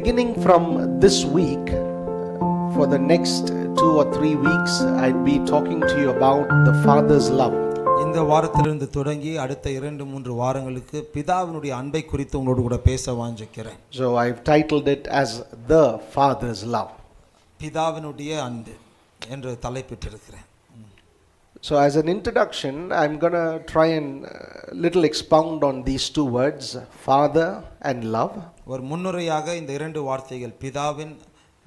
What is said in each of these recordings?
beginning from this week, for the next 2 or 3 weeks, I'd be talking to you about the Father's love. இந்த வாரத்திலிருந்து தொடங்கி அடுத்த 2-3 வாரங்களுக்கு பிதாவினுடைய அன்பை குறித்து உங்களோடு கூட பேச வாஞ்சிக்கிறேன். So I've titled it as the Father's love. பிதாவினுடைய அன்பு என்று தலைப்பிட்டிருக்கிறேன். So as an introduction, I'm going to try and little expound on these two words, Father and love. ஒரு முன்னுரையாக இந்த 2 வார்த்தைகள் பிதாவின்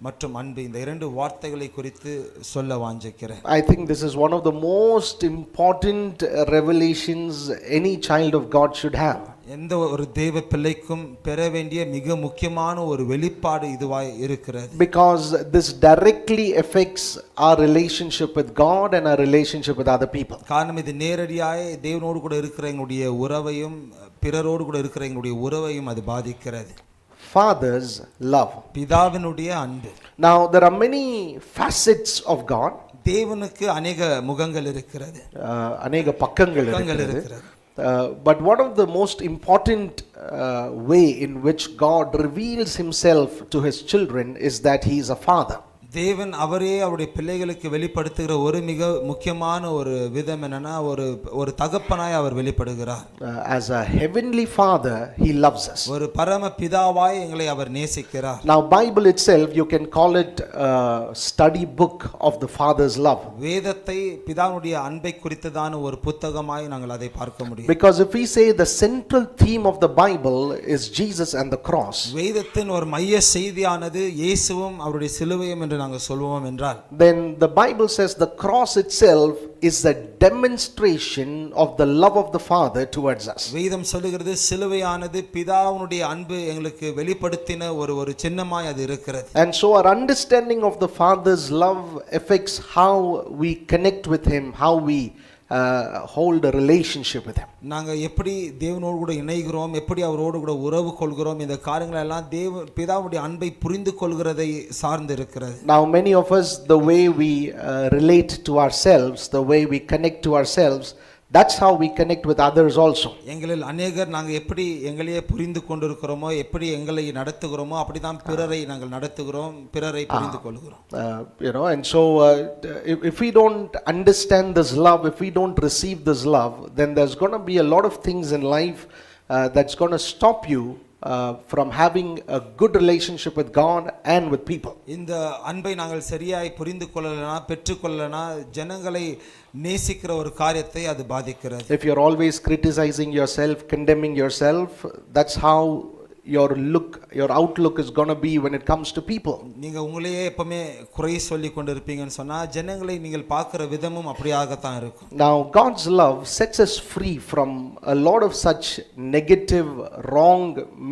மற்றும் அன்பு இந்த 2 வார்த்தைகளை குறித்து சொல்ல வாஞ்சிக்கிறேன். I think this is one of the most important revelations any child of God should have. எந்த ஒரு தேவ பிள்ளைக்கும் பெற வேண்டிய மிக முக்கியமான ஒரு வெளிப்பாடு இதுவாய் இருக்கிறது. Because this directly affects our relationship with God and our relationship with other people. காரணம் இது நேரடியாக தேவனோடு கூட இருக்கிற எங்களுடைய உறவையும் பிறரோடு கூட இருக்கிற எங்களுடைய உறவையும் அது பாதிக்கிறது. Father's love. பிதாவினுடைய அன்பு. Now there are many facets of God. தேவனுக்கு अनेक முகங்கள் இருக்கிறது. அநேக பக்கங்கள் இருக்கிறது. But one of the most important way in which God reveals himself to his children is that he is a father. தேவன் அவரே அவருடைய பிள்ளைகளுக்கு வெளிப்படுத்துகிற ஒரு மிக முக்கியமான ஒரு விதம் என்னன்னா ஒரு தகப்பனாய் அவர் வெளிப்படுகிறார். As a heavenly father he loves us. ஒரு பரம பிதாவாய் எங்களை அவர் நேசிக்கிறார். Now Bible itself you can call it a study book of the father's love. வேதத்தை பிதாவுடைய அன்பை குறித்ததான ஒரு புத்தகமாய் நாங்கள் அதை பார்க்க முடியும். Because if we say the central theme of the Bible is Jesus and the cross. வேதத்தின் ஒரு மைய செய்தியானது இயேசுவும் அவருடைய சிலுவையும் என்று நாங்கள் சொல்வோம் என்றால், then the Bible says the cross itself is a demonstration of the love of the Father towards us. வேதம் சொல்லுகிறது சிலுவையானது பிதாவுடைய அன்பு எங்களுக்கு வெளிப்படுத்தின ஒரு சின்னமாய் அது இருக்கிறது. And so our understanding of the Father's love affects how we connect with him, how we hold a relationship with him. நாங்க எப்படி தேவனோடு கூட இணைகிறோம், எப்படி அவரோடு கூட உறவு கொள்கிறோம், இந்த காரியங்கள் எல்லாம் பிதாவுடைய அன்பை புரிந்து கொள்கிறதை சார்ந்து இருக்கிறது. Now many of us, the way we relate to ourselves, the way we connect to ourselves, that's how we connect with others also. எங்களில் अनेகர் நாங்க எப்படி எங்களையே புரிந்து கொண்டிருக்கிறோமோ, எப்படி எங்களை நடத்துகிறோமோ அப்படிதான் பிறரை நாங்கள் நடத்துகிறோம், பிறரை புரிந்து கொள்கிறோம். And so if we don't understand this love, if we don't receive this love, then there's going to be a lot of things in life that's going to stop you from having a good relationship with God and with people. இந்த அன்பை நாங்கள் சரியாய் புரிந்து கொள்ளலனா பெற்றுக்கொள்ளலனா ஜனங்களை நேசிக்கிற ஒரு காரியத்தை அது பாதிக்கிறது. If you're always criticizing yourself, condemning yourself, that's how your outlook is going to be when it comes to people. நீங்க உங்களையே எப்பவுமே குறை சொல்லி கொண்டிருப்பீங்கன்னு சொன்னா ஜனங்களை நீங்கள் பார்க்கிற விதமும் அப்படியாக தான் இருக்கும். Now God's love sets us free from a lot of such negative, wrong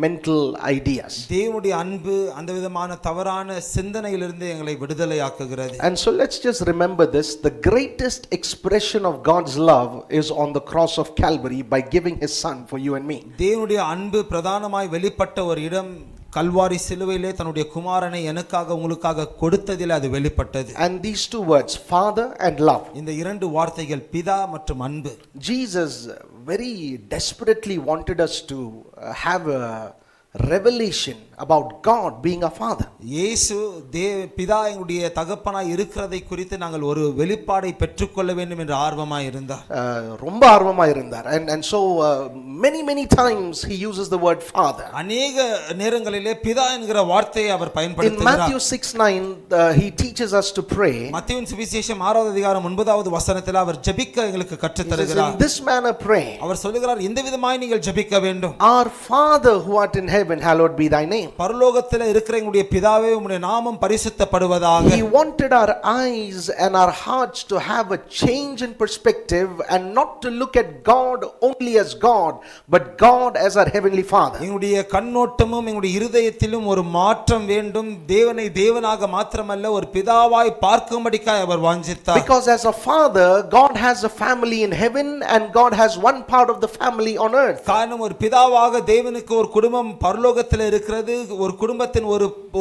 mental ideas. தேவனுடைய அன்பு அந்த விதமான தவறான சிந்தனையிலிருந்து எங்களை விடுதலையாக்குகிறது. And so let's just remember this, the greatest expression of God's love is on the cross of Calvary by giving his son for you and me. தேவனுடைய அன்பு பிரதானமாய் வெளிப்பட்ட ஒரு இடம் கல்வாரி சிலுவையிலே தன்னுடைய குமாரனை எனக்காக உங்களுக்காக கொடுத்ததிலே அது வெளிப்பட்டது. And these two words, father and love, இந்த 2 வார்த்தைகள் பிதா மற்றும் அன்பு. Jesus very desperately wanted us to have a revelation about God being a father. இயேசு பிதா எங்களுடைய தகப்பனாய் இருக்கிறதை குறித்து நாங்கள் ஒரு வெளிப்பாடை பெற்றுக்கொள்ள வேண்டும் என்று ஆர்வமாய் இருந்தார். ரொம்ப ஆர்வமாய் இருந்தார். And so many times he uses the word father. अनेक நேரங்களிலே பிதா என்கிற வார்த்தையை அவர் பயன்படுத்துகிறார். In Matthew 6:9 he teaches us to pray. மத்தேயுவின் சுவிசேஷம் 6வது அதிகாரம் 9வது வசனத்தில் அவர் ஜெபிக்க எங்களுக்கு கற்றுத் தருகிறார். In this manner pray. அவர் சொல்லுகிறார் இந்த விதமாய் நீங்கள் ஜெபிக்க வேண்டும். Our Father who art in heaven, hallowed be thy name. பரலோகத்தில் இருக்கிற எங்களுடைய பிதாவே உம்முடைய நாமம் பரிசுத்தப்படுவதாக. He wanted our eyes and our hearts to have a change in perspective and not to look at God only as God, but God as our heavenly Father. எங்களுடைய கண்ணோட்டமும் எங்களுடைய இருதயத்திலும் ஒரு மாற்றம் வேண்டும். தேவனை தேவனாக மாத்திரமல்ல ஒரு பிதாவாய் பார்க்கும்படிக்காய் அவர் வாஞ்சித்தார். Because as a father, God has a family in heaven and God has one part of the family on earth. காரணம் ஒரு பிதாவாக தேவனுக்கு ஒரு குடும்பம் பரலோகத்தில் இருக்கிறது, ஒரு குடும்பத்தின்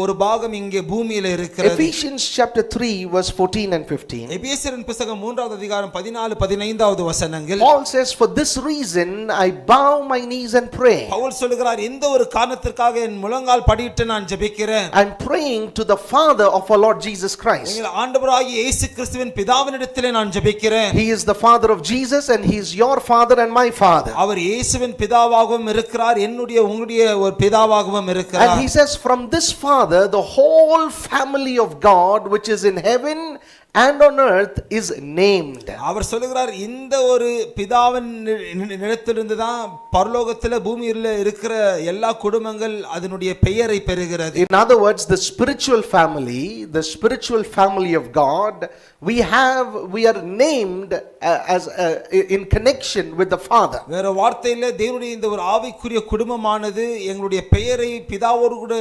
ஒரு பாகம் இங்கே பூமியில இருக்கிறது. Ephesians chapter 3 verse 14 and 15. எபேசியரின் புத்தகம் 3வது அதிகாரம் 14 15வது வசனங்கள். Paul says, for this reason I bow my knees and pray. Pavul சொல்கிறார், இந்த ஒரு காரணத்திற்காக என் முழங்கால் படியிட்டு நான் ஜெபிக்கிறேன். I'm praying to the Father of our Lord Jesus Christ. எங்கள் ஆண்டவராகிய இயேசு கிறிஸ்துவின் பிதாவினிடத்திலே நான் ஜெபிக்கிறேன். He is the Father of Jesus and he is your father and my father. அவர் இயேசுவின் பிதாவாகவும் இருக்கிறார், என்னுடைய உங்களுடைய ஒரு பிதாவாகவும் இருக்கிறார். And he says, from this Father the whole family of God which is in heaven and on earth is named. அவர் சொல்லுகிறார், இந்த ஒரு பிதாவின் நிலத்திலிருந்து தான் பரலோகத்தில் பூமியில் இருக்கிற எல்லா குடும்பங்கள் அதனுடைய பெயரை பெறுகிறது. In other words, the spiritual family of God, we are named as in connection with the Father. வேற வார்த்தையில தேவனுடைய இந்த ஒரு ஆவிக்குரிய குடும்பமானது எங்களுடைய பெயரை பிதாவோடு கூட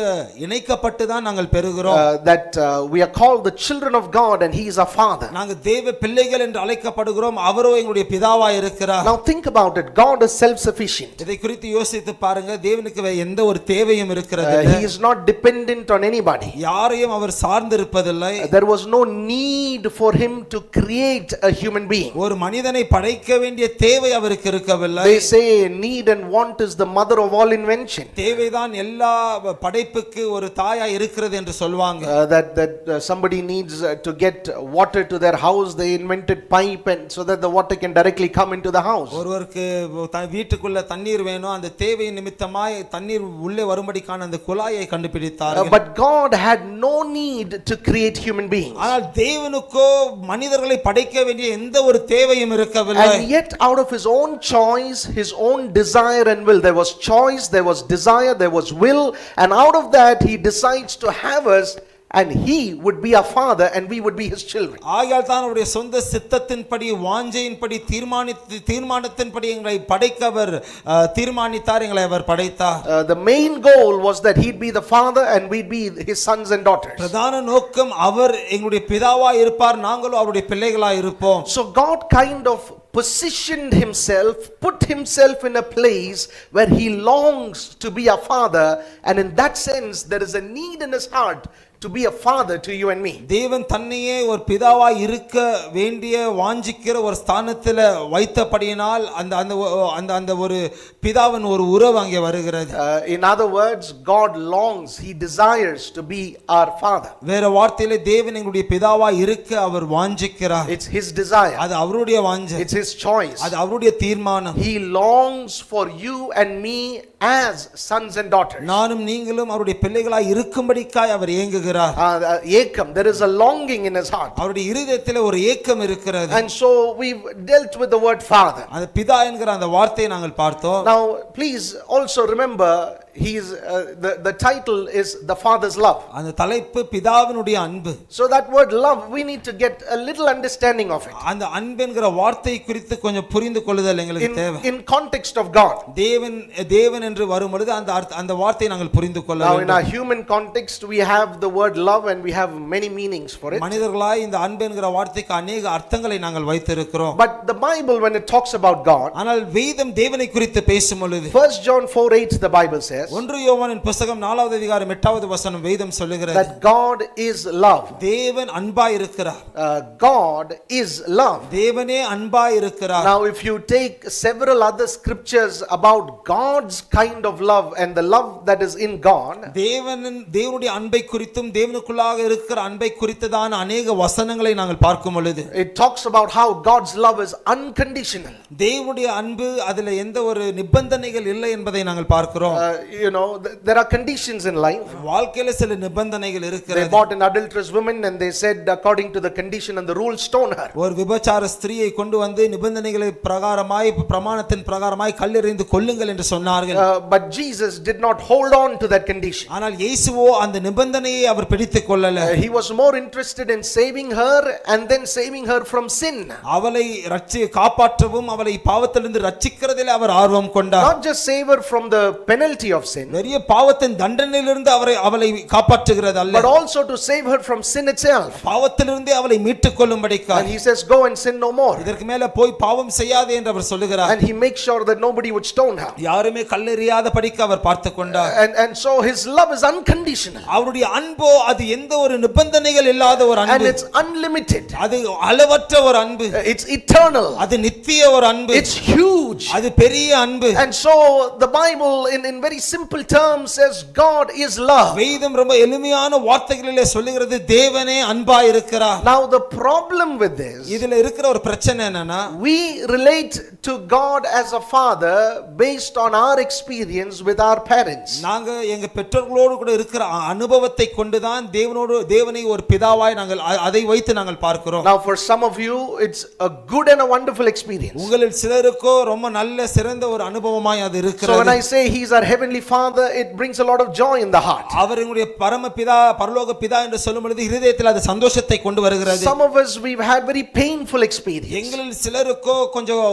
இணைக்கப்பட்டு தான் நாங்கள் பெறுகிறோம். That we are called the children of God and he is our Father. நாங்கள் தேவ பிள்ளைகள் என்று அழைக்கப்படுகிறோம், அவரோ எங்களுடைய பிதாவாய் இருக்கிறார். Now think about it. God is self-sufficient. இதை குறித்து யோசித்து பாருங்க. தேவனுக்கு எந்த ஒரு தேவையும் இருக்கிறது இல்லை. He is not dependent on anybody. யாரையும் அவர் சார்ந்து இருப்பதில்லை. There was no need for him to create a human being. ஒரு மனிதனை படைக்க வேண்டிய தேவை அவருக்கு இருக்கவில்லை. They say need and want is the mother of all invention. தேவைதான் எல்லா படைப்புக்கு ஒரு தாயாய் இருக்கிறது என்று சொல்வாங்க. That somebody needs to get water to their house, they invented pipe and so that the water can directly come into the house. ஒருவருக்கு வீட்டுக்குள்ள தண்ணீர் வேணும், அந்த தேவை நிமித்தமாய் தண்ணீர் உள்ளே வரும்படிக்கான அந்த குழாயை கண்டுபிடித்தார்கள். But God had no need to create human beings. ஆனால் தேவனுக்கோ மனிதர்களை படைக்க வேண்டிய எந்த ஒரு தேவையும் இருக்கவில்லை. And yet out of his own choice, his own desire and will, there was choice, there was desire, there was will, and out of that he decides to have us and he would be our father and we would be his children. ஆகையால் தான் அவருடைய சொந்த சித்தத்தின்படி வாஞ்சையின்படி தீர்மானத்தின்படி எங்களை படைக்க அவர் தீர்மானித்தார், எங்களை அவர் படைத்தார். The main goal was that he'd be the father and we'd be his sons and daughters. பிரதான நோக்கம் அவர் எங்களுடைய பிதாவாய் இருப்பார், நாங்களும் அவருடைய பிள்ளைகளாய் இருப்போம். So God kind of positioned himself, put himself in a place where he longs to be a father, and in that sense there is a need in his heart to be a father to you and me. தேவன் தன்னையே ஒரு பிதாவாய் இருக்க வேண்டிய வாஞ்சிக்கிற ஒரு ஸ்தானத்தில் வைத்தபடியினால் அந்த ஒரு பிதாவின் ஒரு உறவு அங்கே வருகிறது. In other words, God longs, he desires to be our father. வேற வார்த்தையிலே தேவன் எங்களுடைய பிதாவாய் இருக்க அவர் வாஞ்சிக்கிறார். It's his desire. அது அவருடைய வாஞ்சை. It's his choice. அது அவருடைய தீர்மானம். He longs for you and me as sons and daughters. நானும் நீங்களும் அவருடைய பிள்ளைகளாய் இருக்கும்படிக்காய் அவர் ஏங்குகிறார். Ekam, there is a longing in his heart. அவருடைய இருதயத்தில் ஒரு ஏக்கம் இருக்கிறது. And so we've dealt with the word father. அந்த பிதா என்கிற அந்த வார்த்தையை நாங்கள் பார்த்தோம். Now please also remember the title is the father's love. அந்த தலைப்பு பிதாவினுடைய அன்பு. So that word love, we need to get a little understanding of it. அந்த அன்பு என்கிற வார்த்தை குறித்து கொஞ்சம் புரிந்து கொள்ளுதல் எங்களுக்கு தேவை. In context of God. தேவன் என்று வரும்பொழுது அந்த வார்த்தையை நாங்கள் புரிந்து கொள்ள வேண்டும். Now in our human context we have the word love and we have many meanings for it. மனிதர்களாய் இந்த அன்பு என்கிற வார்த்தைக்கு अनेक அர்த்தங்களை நாங்கள் வைத்திருக்கிறோம். But the Bible when it talks about God, ஆனால் வேதம் தேவனை குறித்து பேசும் பொழுது 1 John 4:8 the Bible says 1 யோவானின் புத்தகம் 4வது அதிகாரம் 8வது வசனம் வேதம் சொல்லுகிறது that God is love. தேவன் அன்பாய் இருக்கிறார். God is love. தேவனே அன்பாய் இருக்கிறார். Now if you take several other scriptures about God's kind of love and the love that is in God, தேவனுடைய அன்பை குறித்தும் தேவனுக்குள்ளாக இருக்கிற அன்பை குறித்ததான अनेक வசனங்களை நாங்கள் பார்க்கும் பொழுது it talks about how God's love is unconditional. தேவனுடைய அன்பு அதிலே எந்த ஒரு நிபந்தனைகள் இல்லை என்பதை நாங்கள் பார்க்கிறோம். You know, there are conditions in life. வாழ்க்கையில சில நிபந்தனைகள் இருக்கிறது. They bought an adulterous woman and they said according to the condition and the rule stone her. ஒரு விபச்சார ஸ்திரியை கொண்டு வந்து நிபந்தனைகளை பிரகாரமாய் பிரமாணத்தின் பிரகாரமாய் கல்லெறிந்து கொல்லுங்கள் என்று சொன்னார்கள். But Jesus did not hold on to that condition. ஆனால் இயேசுவோ அந்த நிபந்தனையை அவர் பிடித்துக் கொள்ளல. He was more interested in saving her and then saving her from sin. அவளை காப்பாற்றவும் அவளை பாவத்திலிருந்து ரட்சிக்கிறதிலே அவர் ஆர்வம் கொண்டார். Not just save her from the penalty of of sin, நிறைய பாவத்தின் தண்டனையிலிருந்து அவளை காப்பாற்றுகிறது அல்ல, but also to save her from sin itself. பாவத்திலிருந்தே அவளை மீட்டுக் கொள்ளும்படிக்காக. And he says, go and sin no more. இதற்கு மேல போய் பாவம் செய்யாதே என்று அவர் சொல்லுகிறார். And he makes sure that nobody would stone her. யாருமே கல்லெறியாதபடிக்கு அவர் பார்த்துக்கொண்டார். And so his love is unconditional. அவருடைய அன்போ அது எந்த ஒரு நிபந்தனைகள் இல்லாத ஒரு And அன்பு. it's unlimited. அது அளவற்ற ஒரு அன்பு. It's eternal. அது நித்திய ஒரு அன்பு. It's huge. அது பெரிய அன்பு. And so the Bible in very simple terms says God is love. வேதம் ரொம்ப எளிமையான வார்த்தைகளிலே சொல்லுகிறது தேவனே அன்பாய் இருக்கிறார். Now the problem with this, இதுல இருக்கிற ஒரு பிரச்சனை என்னன்னா, we relate to God as a father based on our experience with our parents. நாங்க எங்க பெற்றோர்களோடு கூட இருக்கிற அனுபவத்தை கொண்டுதான் தேவனை ஒரு பிதாவாய் நாங்கள் அதை வைத்து நாங்கள் பார்க்கிறோம். Now for some of you it's a good and a wonderful experience. உங்களில் சிலருக்கோ ரொம்ப நல்ல சிறந்த ஒரு அனுபவமாய் அது இருக்கிறது. So when I say he is our heavenly father, it brings a lot of joy in the heart. அவர் எங்களுடைய பரம பிதா பரலோக பிதா என்று சொல்லும் பொழுது இதயத்தில் அது சந்தோஷத்தை கொண்டு வருகிறது. Some of us we've had very painful experience. எங்களில் சிலருக்கோ கொஞ்சம்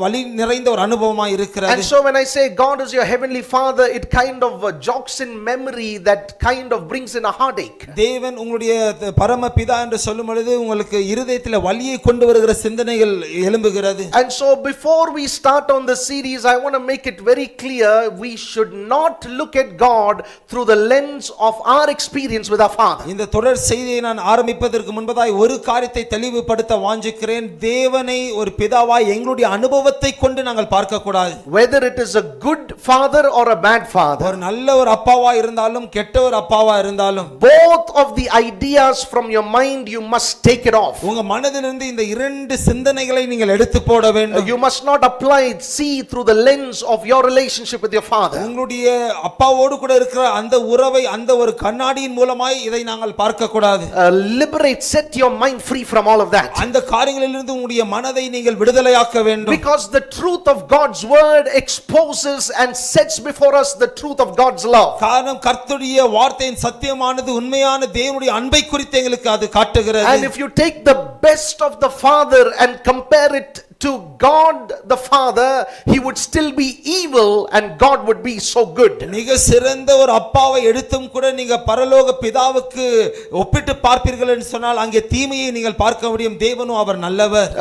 வலி நிறைந்த ஒரு அனுபவமாய் இருக்கிறது. And so when I say God is your heavenly father, it kind of jogs in memory, that kind of brings in a heartache. தேவன் உங்களுடைய பரம பிதா என்று சொல்லும் பொழுது உங்களுக்கு இதயத்தில் வலியை கொண்டு வருகிற சிந்தனைகள் எழும்புகிறது. And so before we start on the series, I want to make it very clear, we should not look at God through the lens of our experience with our father. இந்த தொடர் செய்தியை நான் ஆரம்பிப்பதற்கு முன்பதாய் ஒரு காரியத்தை தெளிவுபடுத்த வாஞ்சிக்கிறேன். தேவனை ஒரு பிதாவாய் எங்களுடைய அனுபவத்தை கொண்டு நாங்கள் பார்க்க கூடாது. Whether it is a good father or a bad father, ஒரு நல்ல ஒரு அப்பாவா இருந்தாலும் கெட்ட ஒரு அப்பாவா இருந்தாலும், both of the ideas from your mind you must take it off. உங்க மனதிலிருந்து இந்த இரண்டு சிந்தனைகளை நீங்கள் எடுத்து போட வேண்டும். You must not apply it, see through the lens of your relationship with your father. உங்களுடைய அப்பாவோடு கூட இருக்கிற அந்த உறவை அந்த ஒரு கண்ணாடியின் மூலமாய் இதை நாங்கள் பார்க்க கூடாது. Liberate, set your mind free from all of that. அந்த காரியங்களிலிருந்து உங்களுடைய மனதை நீங்கள் விடுதலையாக்க வேண்டும். Because the truth of God's word exposes and sets before us the truth of God's love. காரணம் கர்த்தருடைய வார்த்தையின் சத்தியமானது உண்மையான தேவனுடைய அன்பை குறித்து எங்களுக்கு அது காட்டுகிறது. And if you take the best of the father and compare it to God the Father, he would still be evil and God would be so good. மிக சிறந்த ஒரு அப்பாவை எடுத்தும் கூட நீங்க பரலோக பிதாவுக்கு ஒப்பிட்டு பார்ப்பீர்கள் என்று சொன்னால் அங்கே தீமையை நீங்கள் பார்க்க முடியும். தேவனும் அவர் நல்லவர்.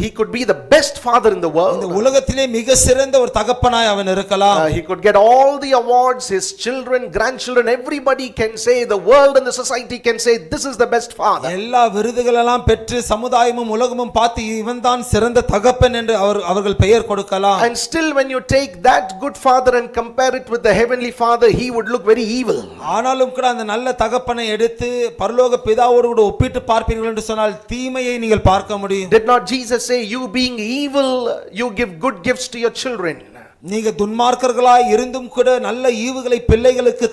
He could be the best father in the world. இந்த உலகத்திலே மிக சிறந்த ஒரு தகப்பனாய் அவன் இருக்கலாம். He could get all the awards, his children, grandchildren, everybody can say, the world and the society can say, this is the best father. எல்லா விருதுகள் எல்லாம் பெற்று சமுதாயமும் உலகமும் பார்த்து இவன் தான் சிறந்த தகப்பன் என்று அவர்கள் பெயர் கொடுக்கலாம். And still when you take that good father and compare it with the heavenly father, he would look very evil. ஆனாலும் கூட அந்த நல்ல தகப்பனை எடுத்து பரலோக பிதாவோடு கூட ஒப்பிட்டு பார்ப்பீர்கள் என்று சொன்னால் தீமையை நீங்கள் பார்க்க முடியும். Did not Jesus say, you being evil, you give good gifts to your children? நீங்க துன்மார்க்கர்களாய் இருந்தும் கூட நல்ல ஈவுகளை பிள்ளைகளுக்கு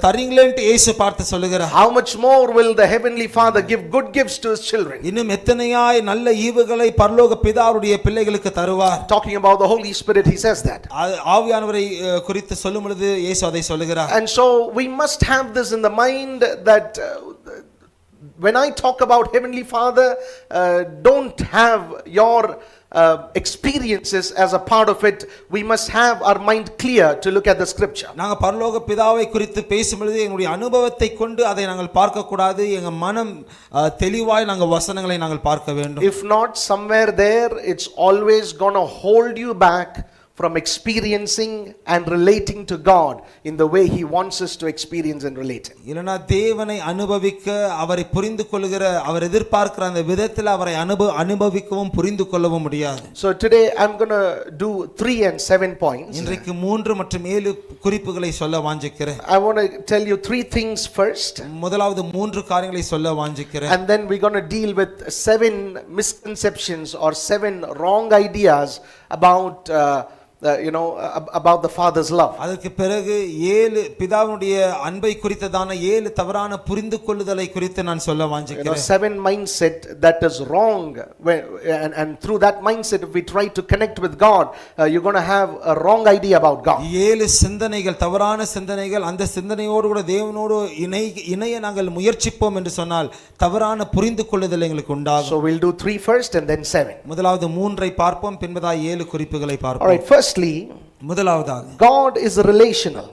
தரீங்களே என்று இயேசு பார்த்து சொல்லுகிறார். How much more will the heavenly father give good gifts to his children? இன்னும் எத்தனையாய் நல்ல ஈவுகளை பரலோக பிதாவுடைய பிள்ளைகளுக்கு தருவார். Talking about the Holy Spirit, he says that. ஆவியானவரை குறித்து சொல்லும் பொழுது இயேசு அதை சொல்லுகிறார். And so we must have this in the mind that when I talk about heavenly father, don't have your experiences as a part of it. We must have our mind clear to look at the scripture. நாங்க பரலோக பிதாவை குறித்து பேசும்பொழுது எங்களுடைய அனுபவத்தை கொண்டு அதை நாங்கள் பார்க்க கூடாது. எங்க மனம் தெளிவாய் நாங்கள் வசனங்களை நாங்கள் பார்க்க வேண்டும். If not, somewhere there it's always going to hold you back from experiencing and relating to God in the way he wants us to experience and relate. இல்லனா தேவனை அனுபவிக்க அவரை புரிந்து கொள்கிற அவர் எதிர்பார்க்கிற அந்த விதத்தில் அவரை அனுபவிக்கவும் புரிந்து கொள்ளவும் முடியாது. So today I'm going to do 3 and 7 points. இன்றைக்கு 3 மற்றும் 7 குறிப்புகளை சொல்ல வாஞ்சிக்கிறேன். I want to tell you 3 things first. முதலாவது 3 காரியங்களை சொல்ல வாஞ்சிக்கிறேன். And then we're going to deal with 7 misconceptions or 7 wrong ideas about about the father's love. அதற்கு பிறகு 7 பிதாவுடைய அன்பை குறித்ததான 7 தவறான புரிந்து கொள்ளுதலை குறித்து நான் சொல்ல வாஞ்சிக்கிறேன். 7 mindset that is wrong, and through that mindset if we try to connect with God, you're going to have a wrong idea about God. 7 சிந்தனைகள் தவறான சிந்தனைகள் அந்த சிந்தனையோடு கூட தேவனோடு இணைய நாங்கள் முயற்சிப்போம் என்று சொன்னால் தவறான புரிந்து கொள்ளுதல் எங்களுக்கு உண்டாகும். So we'll do 3 first and then 7. முதலாவது 3ஐ பார்ப்போம், பின்பதாக 7 குறிப்புகளை பார்ப்போம். All right, first Firstly, முதலாவதாக God is relational.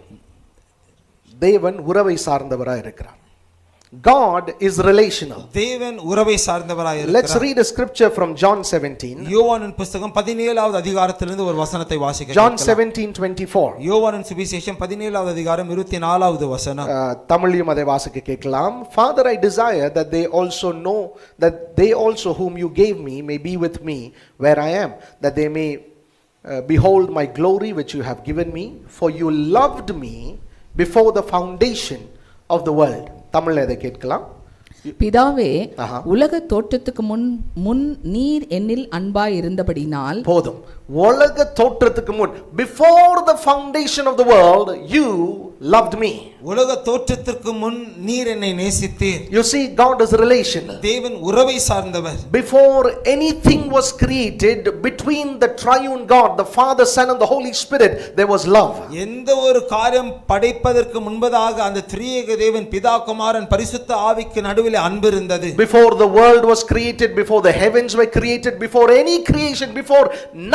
தேவன் உறவை சார்ந்தவராய் இருக்கிறார். God is relational. தேவன் உறவை சார்ந்தவராய் Let's இருக்கிறார். read a scripture from John 17. யோவானின் புத்தகம் 17வது அதிகாரத்திலிருந்து ஒரு வசனத்தை வாசிக்க John கேட்கலாம். 17:24. யோவானின் சுவிசேஷம் 17வது அதிகாரம் 24வது வசனம். தமிழிலும் அதை வாசிக்க கேட்கலாம். Father, I desire that they also whom you gave me may be with me where I am, that they may behold my glory which you have given me, for you loved me before the foundation of the world. தமிழ்ல அதை கேட்கலாம். பிதாவே, ஆஹா. உலக தோற்றத்துக்கு முன் நீர் என்னில் அன்பாய் இருந்தபடினால் போதும். உலக தோற்றத்துக்கு முன், before the foundation of the world, you loved me. உலக தோற்றத்திற்கு முன் நீர் என்னை நேசித்தீர். You see, God is relational. தேவன் உறவை சார்ந்தவர். Before anything was created, between the triune God, the Father, Son and the Holy Spirit, there was love. எந்த ஒரு காரியம் படைப்பதற்கு முன்பதாக அந்த திரியேக தேவன் பிதா குமாரன் பரிசுத்த ஆவிக்கு நடுவில் அன்பு இருந்தது. Before the world was created, before the heavens were created, before any creation, before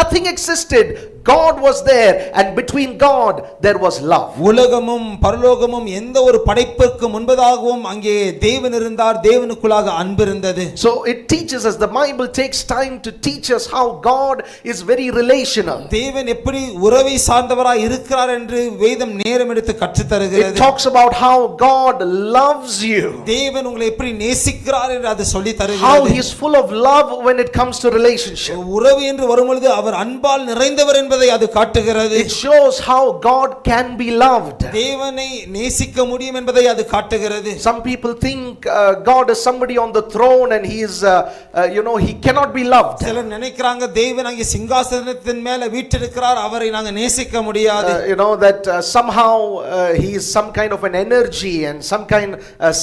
nothing existed, God was there, and between God there was love. உலகமும் பரலோகமும் எந்த ஒரு படைப்பிற்கு முன்பதாகவும் அங்கே தேவன் இருந்தார். தேவனுக்குள்ளாக அன்பு இருந்தது. So it teaches us, the Bible takes time to teach us how God is very relational. தேவன் எப்படி உறவை சார்ந்தவராய் இருக்கிறார் என்று வேதம் நேரம் எடுத்து கற்றுத் It தருகிறது. talks about how God loves you, தேவன் உங்களை எப்படி நேசிக்கிறார் என்று அது சொல்லி how தருகிறது. he is full of love when it comes to relationship. உறவு என்று வரும்பொழுது அவர் அன்பால் நிறைந்தவர் என்பதை அது காட்டுகிறது. It shows how God can be loved. தேவனை நேசிக்க முடியும் என்பதை அது காட்டுகிறது. Some people think God is somebody on the throne and he is he cannot be loved. சிலர் நினைக்கிறாங்க தேவன் அங்கே சிங்காசனத்தின் மேல வீற்றிருக்கிறார், அவரை நாங்க நேசிக்க முடியாது. That somehow he is some kind of an energy and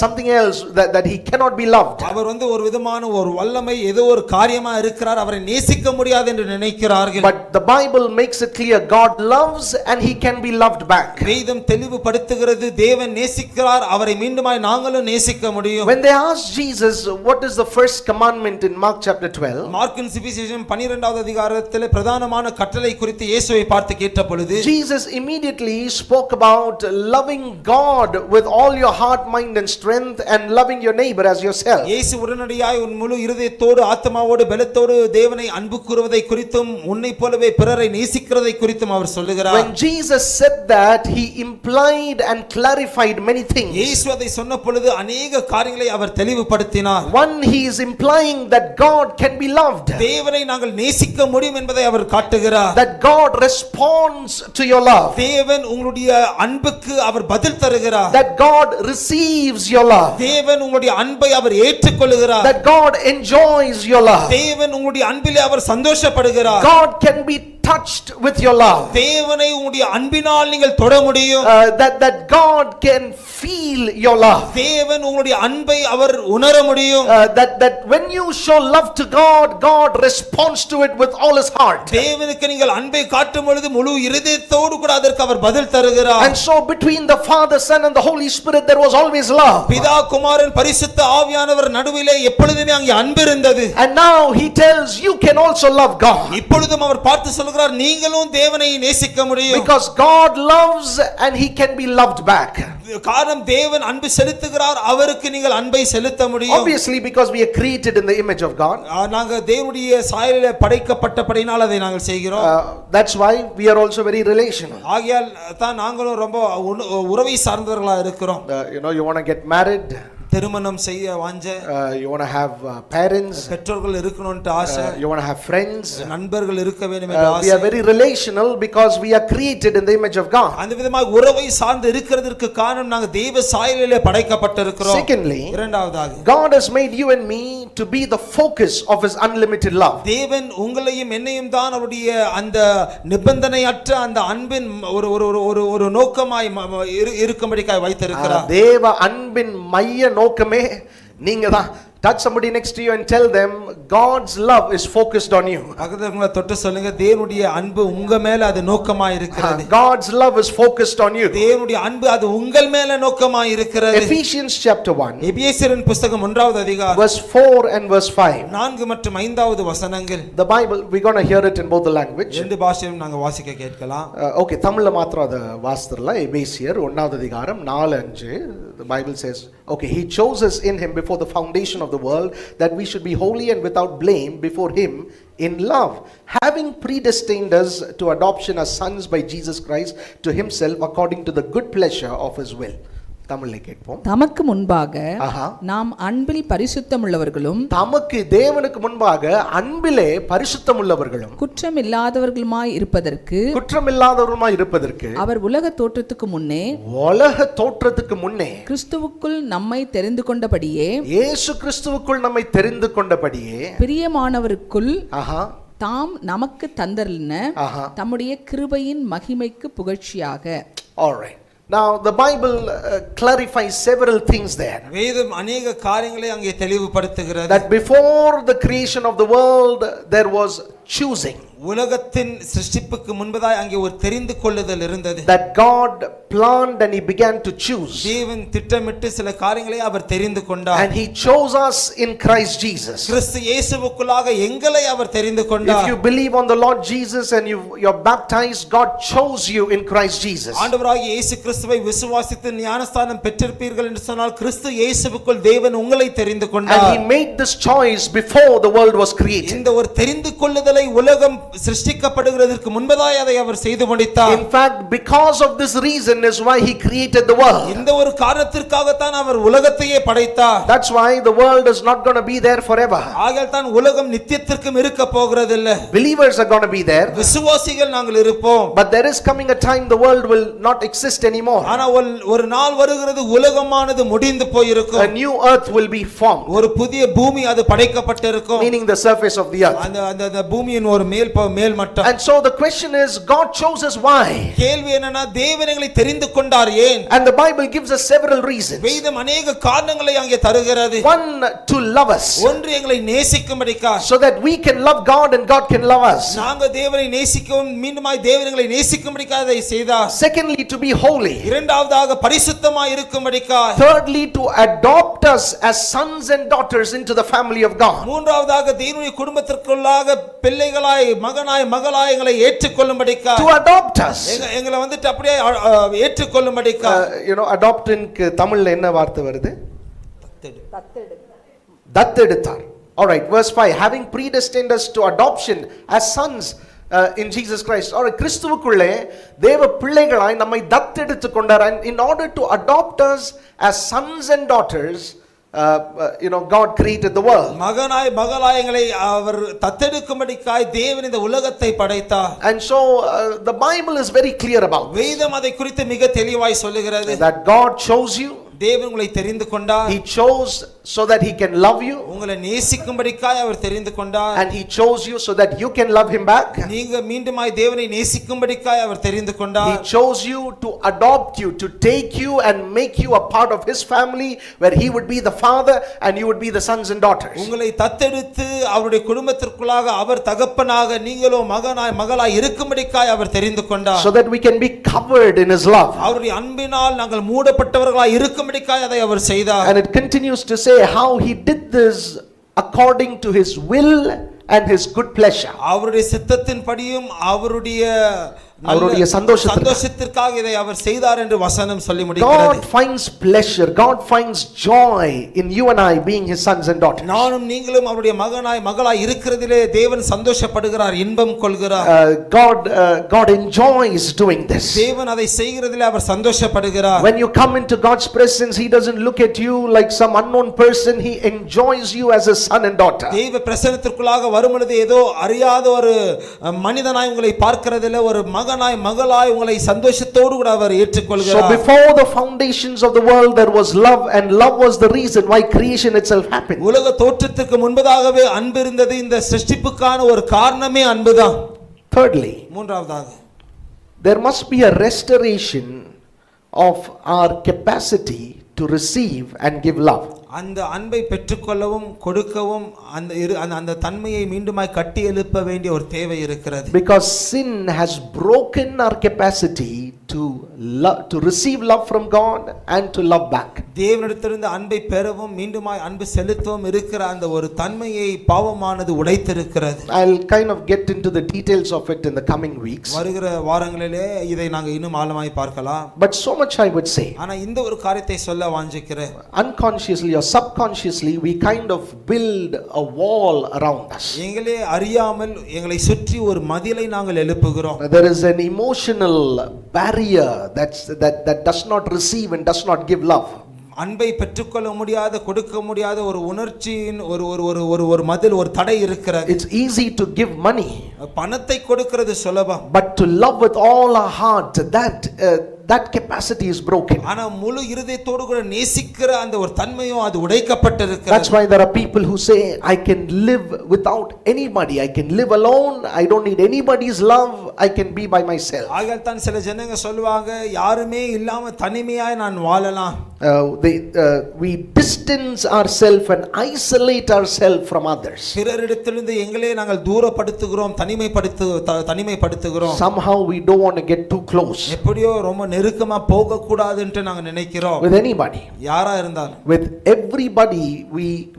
something else that he cannot be loved. அவர் ஒரு விதமான ஒரு வல்லமை ஏதோ ஒரு காரியமா இருக்கிறார், அவரை நேசிக்க முடியாது என்று நினைக்கிறார்கள். But the Bible makes it clear God loves and he can be loved back. வேதம் தெளிவுபடுத்துகிறது, தேவன் நேசிக்கிறார், அவரை மீண்டுமாய் நாங்களும் நேசிக்க முடியும். When they asked Jesus what is the first commandment in Mark chapter 12, மார்க்கின் சுவிசேஷம் 12வது அதிகாரத்திலே பிரதானமான கட்டளை குறித்து இயேசுவை பார்த்து கேட்ட பொழுது Jesus immediately spoke about loving God with all your heart, mind and strength and loving your neighbor as yourself. இயேசு உடனடியாய் உன் முழு இருதயத்தோடு ஆத்மாவோடு பலத்தோடு தேவனை அன்பு கூறுவதை குறித்தும் உன்னை போலவே பிறரை நேசிக்கிறதை குறித்தும் அவர் சொல்லுகிறார். When Jesus said that, he implied and clarified many things. இயேசு அதை சொன்ன பொழுது अनेक காரியங்களை அவர் தெளிவுபடுத்தினார். One, he is implying that God can be loved. தேவனை நாங்கள் நேசிக்க முடியும் என்பதை அவர் காட்டுகிறார். That God responds to your love. தேவன் உங்களுடைய அன்புக்கு அவர் பதில் தருகிறார். That God receives your love. தேவன் உங்களுடைய அன்பை அவர் ஏற்றுக்கொள்கிறார். That God enjoys your love. தேவன் உங்களுடைய அன்பிலே அவர் சந்தோஷப்படுகிறார். God can be touched with your love. தேவனை உங்களுடைய அன்பினால் நீங்கள் தொட முடியும். That God can feel your love. தேவன் உங்களுடைய அன்பை அவர் உணர முடியும். That when you show love to God, God responds to it with all his heart. தேவனுக்கு நீங்கள் அன்பை காட்டும் பொழுது முழு இருதயத்தோடு கூட அதற்கு அவர் பதில் தருகிறார். And so between the Father, Son and the Holy Spirit there was always love. பிதா குமாரன் பரிசுத்த ஆவியானவர் நடுவிலே எப்பொழுதுமே அங்கே அன்பு இருந்தது. And now he tells you can also love God. இப்பொழுதும் அவர் பார்த்து சொல்கிறார், நீங்களும் தேவனை நேசிக்க முடியும். Because God loves and he can be loved back. காரணம் தேவன் அன்பு செலுத்துகிறார், அவருக்கு நீங்கள் அன்பை செலுத்த முடியும். Obviously because we are created in the image of God. நாங்க தேவனுடைய சாயலிலே படைக்கப்பட்டபடியால் அதை நாங்கள் செய்கிறோம். That's why we are also very relational. ஆகையால் தான் நாங்களும் ரொம்ப உறவை சார்ந்தவர்களா இருக்கிறோம். You want to get married, திருமணம் செய்ய வாஞ்ச, you want to have parents, பெற்றோர்கள் இருக்கணும்னு ஆசை, you want to have friends, நண்பர்கள் இருக்க வேண்டும் என்ற ஆசை. we are very relational because we are created in the image of God. அந்த விதமாக உறவை சார்ந்து இருக்கிறதற்கு காரணம் நாங்கள் தெய்வ சாயலிலே படைக்கப்பட்டிருக்கிறோம். Secondly, இரண்டாவதாக God has made you and me to be the focus of his unlimited love. தேவன் உங்களையும் என்னையும் தான் அவருடைய அந்த நிபந்தனையற்ற அந்த அன்பின் ஒரு நோக்கமாய் இருக்கும்படிக்காய் வைத்திருக்கிறார். தேவ அன்பின் மைய நோக்கமே நீங்க தான். Touch somebody next to you and tell them God's love is focused on you. பக்கத்துல இருக்கவங்கள தொட்டு சொல்லுங்க தேவனுடைய அன்பு உங்க மேல அது நோக்கமா இருக்கிறது. God's love is focused on you. தேவனுடைய அன்பு அது உங்கள் மேல நோக்கமா இருக்கிறது. Ephesians chapter 1 எபேசியரின் புத்தகம் 1வது அதிகாரம் verse 4 and verse 5. 4 மற்றும் 5வது வசனங்கள். The Bible, we're going to hear it in both the language. ரெண்டு பாஷையிலும் நாங்க வாசிக்க கேட்கலாம். Okay, தமிழ்ல மாத்திரம் அத வாசித்தறல. எபேசியர் 1வது அதிகாரம் 4-5. The Bible says, okay, he chose us in him before the foundation of the world that we should be holy and without blame before him in love, having predestined us to adoption as sons by Jesus Christ to himself according to the good pleasure of his will. தமிழ்ல கேட்போம். தமக்கு முன்பாக ஆஹா. நாம் அன்பில் பரிசுத்தமுள்ளவர்களும் தமக்கு தேவனுக்கு முன்பாக அன்பிலே பரிசுத்தமுள்ளவர்களும் குற்றமில்லாதவர்களுமாய் இருப்பதற்கு இருப்பதற்கு அவர் உலக தோற்றத்துக்கு முன்னே உலக தோற்றத்துக்கு முன்னே கிறிஸ்துவுக்குள் நம்மை தெரிந்து கொண்டபடியே இயேசு கிறிஸ்துவுக்குள் நம்மை தெரிந்து கொண்டபடியே பிரியமானவருக்குள் ஆஹா தாம் நமக்கு தந்தருளின தம்முடைய கிருபையின் மகிமைக்கு புகழ்ச்சியாக. All right. Now the Bible clarifies several things there. வேதம் अनेक காரியங்களை அங்கே தெளிவுபடுத்துகிறது. That before the creation of the world there was choosing. உலகத்தின் சிருஷ்டிப்புக்கு முன்பதாய் அங்கே ஒரு தெரிந்து கொள்ளுதல் இருந்தது. That God planned and he began to choose. தேவன் திட்டமிட்டு சில காரியங்களை அவர் தெரிந்து கொண்டார். And he chose us in Christ Jesus. கிறிஸ்து இயேசுவுக்குள்ளாக எங்களை அவர் தெரிந்து கொண்டார். If you believe on the Lord Jesus and you're baptized, God chose you in Christ Jesus. ஆண்டவராகிய இயேசு கிறிஸ்துவை விசுவாசித்து ஞானஸ்நானம் பெற்றிருப்பீர்கள் என்று சொன்னால் கிறிஸ்து இயேசுவுக்குள் தேவன் உங்களை தெரிந்து கொண்டார். And he made this choice before the world was created. இந்த ஒரு தெரிந்து கொள்ளுதலை உலகம் சிருஷ்டிக்கப்படுகிறதற்கு முன்பதாய் அதை அவர் செய்து முடித்தார். In fact, because of this reason is why he created the world. இந்த ஒரு காரணத்திற்காக தான் அவர் உலகத்தையே படைத்தார். That's why the world is not going to be there forever. ஆகையால் தான் உலகம் நித்தியத்திற்கும் இருக்க போகிறதில்லை. Believers are going to be there. விசுவாசிகள் நாங்கள் இருப்போம். But there is coming a time the world will not exist anymore. ஆனா ஒரு நாள் வருகிறது உலகமானது முடிந்து போயிருக்கும். A new earth will be formed. ஒரு புதிய பூமி அது படைக்கப்பட்டிருக்கும். Meaning the surface of the earth. அந்த பூமியின் ஒரு மேல் மட்டம். And so the question is, God chose us why? கேள்வி என்னன்னா தேவன் எங்களை தெரிந்து கொண்டார் ஏன்? And the Bible gives us several reasons. வேதம் अनेक காரணங்களை அங்கே தருகிறது. One, to love us. ஒன்று எங்களை நேசிக்கும்படிக்காக. So that we can love God and God can love us. நாங்கள் தேவனை நேசிக்கவும் மீண்டுமாய் தேவன் எங்களை நேசிக்கும்படிக்காக அதை செய்தார். Secondly, to be holy. இரண்டாவதாக பரிசுத்தமாய் இருக்கும்படிக்காக. Thirdly, to adopt us as sons and daughters into the family of God. மூன்றாவதாக தேவனுடைய குடும்பத்திற்குள்ளாக பிள்ளைகளாய் மகளாய் எங்களை ஏற்றுக்கொள்ளும்படிக்காக. To adopt us. எங்களை வந்துட்டு அப்படியே ஏற்றுக்கொள்ளும்படிக்காக. adoptனுக்கு தமிழ்ல என்ன வார்த்தை வருது? தத்தெடுத்தார். All right, verse 5, having predestined us to adoption as sons in Jesus Christ. All right, கிறிஸ்துவுக்குள்ளே தேவ பிள்ளைகளாய் நம்மை தத்தெடுத்து கொண்டார். And in order to adopt us as sons and daughters, God created the world. மகளாய் எங்களை அவர் தத்தெடுக்கும்படிக்காய் தேவன் இந்த உலகத்தை படைத்தார். And so the Bible is very clear about this. வேதம் அதை குறித்து மிக தெளிவாய் சொல்லுகிறது. That God chose you. தேவன் உங்களை தெரிந்து கொண்டார். He chose so that he can love you. உங்களை நேசிக்கும்படிக்காய் அவர் தெரிந்து கொண்டார். And he chose you so that you can love him back. நீங்க மீண்டுமாய் தேவனை நேசிக்கும்படிக்காய் அவர் தெரிந்து கொண்டார். He chose you to adopt you, to take you and make you a part of his family, where he would be the father and you would be the sons and daughters. உங்களை தத்தெடுத்து அவருடைய குடும்பத்திற்குள்ளாக அவர் தகப்பனாக நீங்களோ மகளாய் இருக்கும்படிக்காய் அவர் தெரிந்து கொண்டார். So that we can be covered in his love. அவருடைய அன்பினால் நாங்கள் மூடப்பட்டவர்களாய் இருக்கும்படிக்காய் அதை அவர் செய்தார். And it continues to say how he did this according to his will and his good pleasure. அவருடைய சித்தத்தின்படியும் அவருடைய சந்தோஷத்திற்காக இதை அவர் செய்தார் என்று வசனம் சொல்லி முடிக்கிறது. God finds pleasure, God finds joy in you and I being his sons and daughters. நானும் நீங்களும் அவருடைய மகளாய் இருக்கிறதிலே தேவன் சந்தோஷப்படுகிறார், இன்பம் கொள்கிறார். God enjoys doing this. தேவன் அதை செய்கிறதிலே அவர் சந்தோஷப்படுகிறார். When you come into God's presence, he doesn't look at you like some unknown person. He enjoys you as a son and daughter. தேவ பிரசன்னத்திற்குள்ளாக வரும்பொழுது ஏதோ அறியாத ஒரு மனிதனாய் உங்களை பார்க்கிறதிலே ஒரு மகளாய் உங்களை சந்தோஷத்தோடு கூட அவர் ஏற்றுக்கொள்கிறார். So before the foundations of the world there was love, and love was the reason why creation itself happened. உலக தோற்றத்துக்கு முன்பதாகவே அன்பு இருந்தது. இந்த சிருஷ்டிப்புக்கான ஒரு காரணமே அன்புதான். Thirdly, மூன்றாவதாக there must be a restoration of our capacity to receive and give love. அந்த அன்பை பெற்றுக்கொள்ளவும் கொடுக்கவும் அந்த தன்மையை மீண்டுமாய் கட்டி எழுப்ப வேண்டிய ஒரு தேவை இருக்கிறது. Because sin has broken our capacity to receive love from God and to love back. தேவனிடத்திலிருந்து அன்பை பெறவும் மீண்டுமாய் அன்பு செலுத்தவும் இருக்கிற அந்த ஒரு தன்மையை பாவமானது உடைத்திருக்கிறது. I'll kind of get into the details of it in the coming weeks. வருகிற வாரங்களிலே இதை நாங்க இன்னும் ஆழமாய் பார்க்கலாம். But so much I would say. ஆனா இந்த ஒரு காரியத்தை சொல்ல வாஞ்சிக்கிறேன். Unconsciously or subconsciously we kind of build a wall around us. எங்களே அறியாமல் எங்களை சுற்றி ஒரு மதிலை நாங்கள் எழுப்புகிறோம். There is an emotional barrier that does not receive and does not give love. அன்பை பெற்றுக்கொள்ள முடியாத கொடுக்க முடியாத ஒரு உணர்ச்சியின் ஒரு மதில் ஒரு தடை இருக்கிறது. It's easy to give money, பணத்தை கொடுக்கிறது சுலபம். but to love with all our heart, that capacity is broken. ஆனா முழு இருதயத்தோடு கூட நேசிக்கிற அந்த ஒரு தன்மையும் அது உடைக்கப்பட்டிருக்கிறது. That's why there are people who say I can live without anybody, I can live alone, I don't need anybody's love, I can be by myself. ஆகையால் தான் சில ஜனங்க சொல்வாங்க யாருமே இல்லாம தனிமையாய் நான் வாழலாம். We distance ourselves and isolate ourselves from others. பிறரிடத்திலிருந்து எங்களை நாங்கள் தூரப்படுத்துகிறோம், தனிமைப்படுத்துகிறோம். Somehow we don't want to get too close. எப்படியோ ரொம்ப நெருக்கமா போக கூடாதுன்னு நாங்க நினைக்கிறோம். With anybody, யாரா இருந்தாலும், with everybody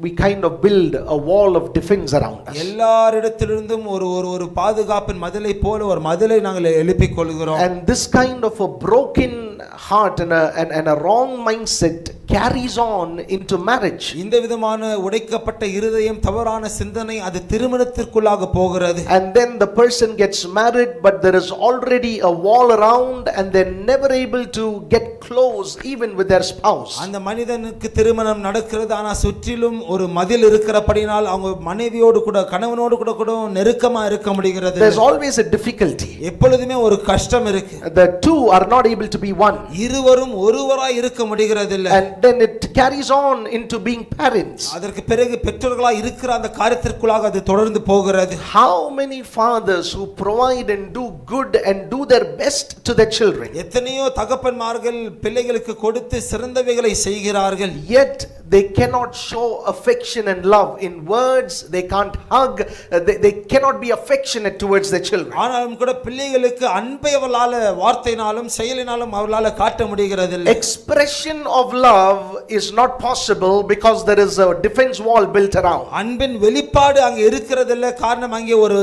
we kind of build a wall of defense around us. எல்லாரிடத்திலிருந்தும் ஒரு பாதுகாப்பின் மதிலை போல ஒரு மதிலை நாங்கள் எழுப்பிக் கொள்கிறோம். And this kind of a broken heart and a wrong mindset carries on into marriage. இந்த விதமான உடைக்கப்பட்ட இருதயம், தவறான சிந்தனை அது திருமணத்திற்குள்ளாக போகிறது. And then the person gets married, but there is already a wall around and they're never able to get close even with their spouse. அந்த மனிதனுக்கு திருமணம் நடக்கிறது, ஆனா சுற்றிலும் ஒரு மதில் இருக்கிறபடியால் அவங்க மனைவியோடு கூட கணவனோடு கூட நெருக்கமா இருக்க முடிகிறது. There's always a difficulty. எப்பொழுதுமே ஒரு கஷ்டம் இருக்கு. The two are not able to be one. இருவரும் ஒருவராய் இருக்க முடிகிறது இல்ல. And then it carries on into being parents. அதற்கு பிறகு பெற்றோர்களா இருக்கிற அந்த காரியத்திற்குள்ளாக அது தொடர்ந்து போகிறது. How many fathers who provide and do good and do their best to their children, எத்தனையோ தகப்பன்மார்கள் பிள்ளைகளுக்கு கொடுத்து சிறந்தவைகளை செய்கிறார்கள், yet they cannot show affection and love in words, they can't hug, they cannot be affectionate towards their children. ஆனாலும் கூட பிள்ளைகளுக்கு அன்பை அவர்களால வார்த்தையினாலும் செயலினாலும் அவர்களால காட்ட முடிகிறது இல்லை. Expression of love is not possible because there is a defense wall built around. அன்பின் வெளிப்பாடு அங்க இருக்கிறது இல்ல, காரணம் அங்கே ஒரு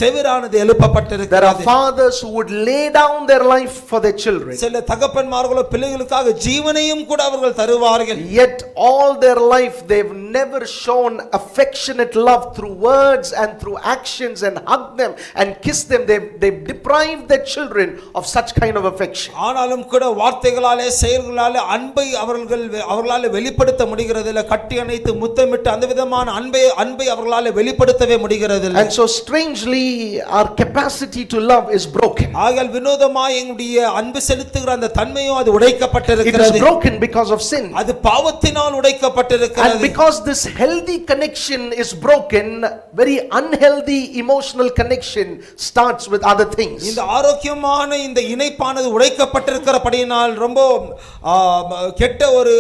செவிரானது எழுப்பப்பட்டிருக்கிறது. There are fathers who would lay down their life for their children, சில தகப்பன்மார்களோ பிள்ளைகளுக்காக ஜீவனையும் கூட அவர்கள் தருவார்கள். yet all their life they've never shown affectionate love through words and through actions and hug them and kiss them. They've deprived their children of such kind of affection. ஆனாலும் கூட வார்த்தைகளாலே செயல்களாலே அன்பை அவர்களால வெளிப்படுத்த முடிகிறது இல்ல, கட்டி அணைத்து முத்தமிட்டு அந்த விதமான அன்பை அவர்களால வெளிப்படுத்தவே முடிகிறது இல்ல. And so strangely our capacity to love is broken. ஆகையால் வினோதமாய் எங்களுடைய அன்பு செலுத்துகிற அந்த தன்மையும் அது It உடைக்கப்பட்டிருக்கிறது. is broken because of sin. அது பாவத்தினால் உடைக்கப்பட்டிருக்கிறது. And because this healthy connection is broken, very unhealthy emotional connection starts with other things. இந்த ஆரோக்கியமான இந்த இணைப்பானது உடைக்கப்பட்டிருக்கிறபடியினால் ரொம்ப கெட்ட ஒரு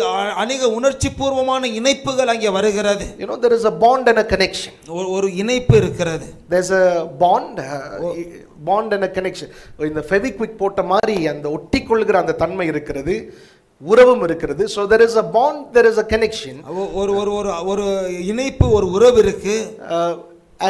அநேக உணர்ச்சி பூர்வமான இணைப்புகள் அங்கே வருகிறது. You know, there is a bond and a connection. ஒரு இணைப்பு இருக்கிறது. There's a bond and a connection. இந்த Fevikwik போட்ட மாதிரி அந்த ஒட்டிக்கொள்கிற அந்த தன்மை இருக்கிறது, உறவும் இருக்கிறது. So there is a bond, there is a connection. ஒரு இணைப்பு, ஒரு உறவு இருக்கு.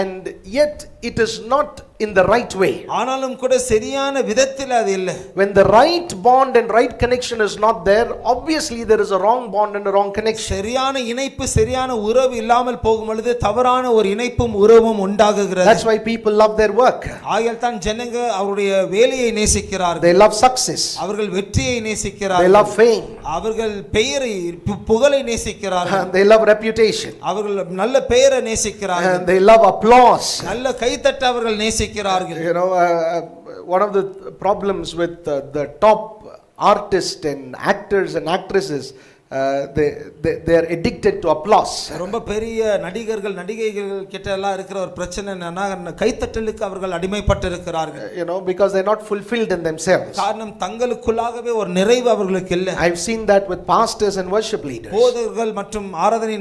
And yet it is not in the right way. ஆனாலும் கூட சரியான விதத்தில் அது இல்லை. When the right bond and right connection is not there, obviously there is a wrong bond and a wrong connection. சரியான இணைப்பு, சரியான உறவு இல்லாமல் போகும் பொழுது தவறான ஒரு இணைப்பும் உறவும் உண்டாகுகிறது. That's why people love their work. ஆகையால் தான் ஜனங்க அவருடைய வேலையை நேசிக்கிறார்கள். They love success. அவர்கள் வெற்றியை நேசிக்கிறார்கள். They love fame. அவர்கள் பெயரை, புகழை நேசிக்கிறார்கள். And they love reputation. அவர்கள் நல்ல பெயரை நேசிக்கிறார்கள். And they love applause. நல்ல கைத்தட்ட அவர்கள் நேசிக்கிறார்கள். You know, one of the problems with the top artists and actors and actresses, they are addicted to applause. ரொம்ப பெரிய நடிகர்கள் நடிகைகள் கிட்ட எல்லாம் இருக்கிற ஒரு பிரச்சனை என்னன்னா கைத்தட்டலுக்கு அவர்கள் அடிமைப்பட்டு இருக்கிறார்கள். Because they're not fulfilled in themselves. காரணம் தங்களுக்குள்ளாகவே ஒரு நிறைவு அவர்களுக்கு இல்லை. I've seen that with pastors and worship leaders. போதகர்கள் மற்றும் ஆராதனை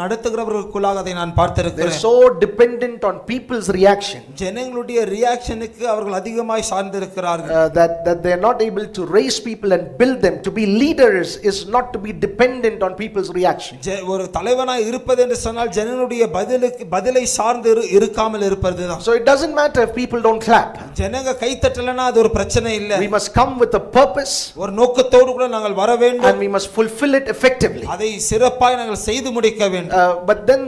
நடத்துகிறவர்களுக்குள்ளாக அதை நான் பார்த்திருக்கிறேன். They're so dependent on people's reaction. ஜனங்களுடைய ரியாக்ஷனுக்கு அவர்கள் அதிகமாய் சார்ந்து இருக்கிறார்கள். That they are not able to raise people and build them. To be leaders is not to be dependent on people's reaction. ஒரு தலைவனாய் இருப்பது என்று சொன்னால் ஜனங்களுடைய பதிலை சார்ந்து இருக்காமல் இருப்பதுதான். So it doesn't matter if people don't clap. ஜனங்க கை தட்டலனா அது ஒரு பிரச்சனை இல்லை. We must come with a purpose. ஒரு நோக்கத்தோடு கூட நாங்கள் வர வேண்டும். And we must fulfill it effectively. அதை சிறப்பாய் நாங்கள் செய்து முடிக்க வேண்டும். But then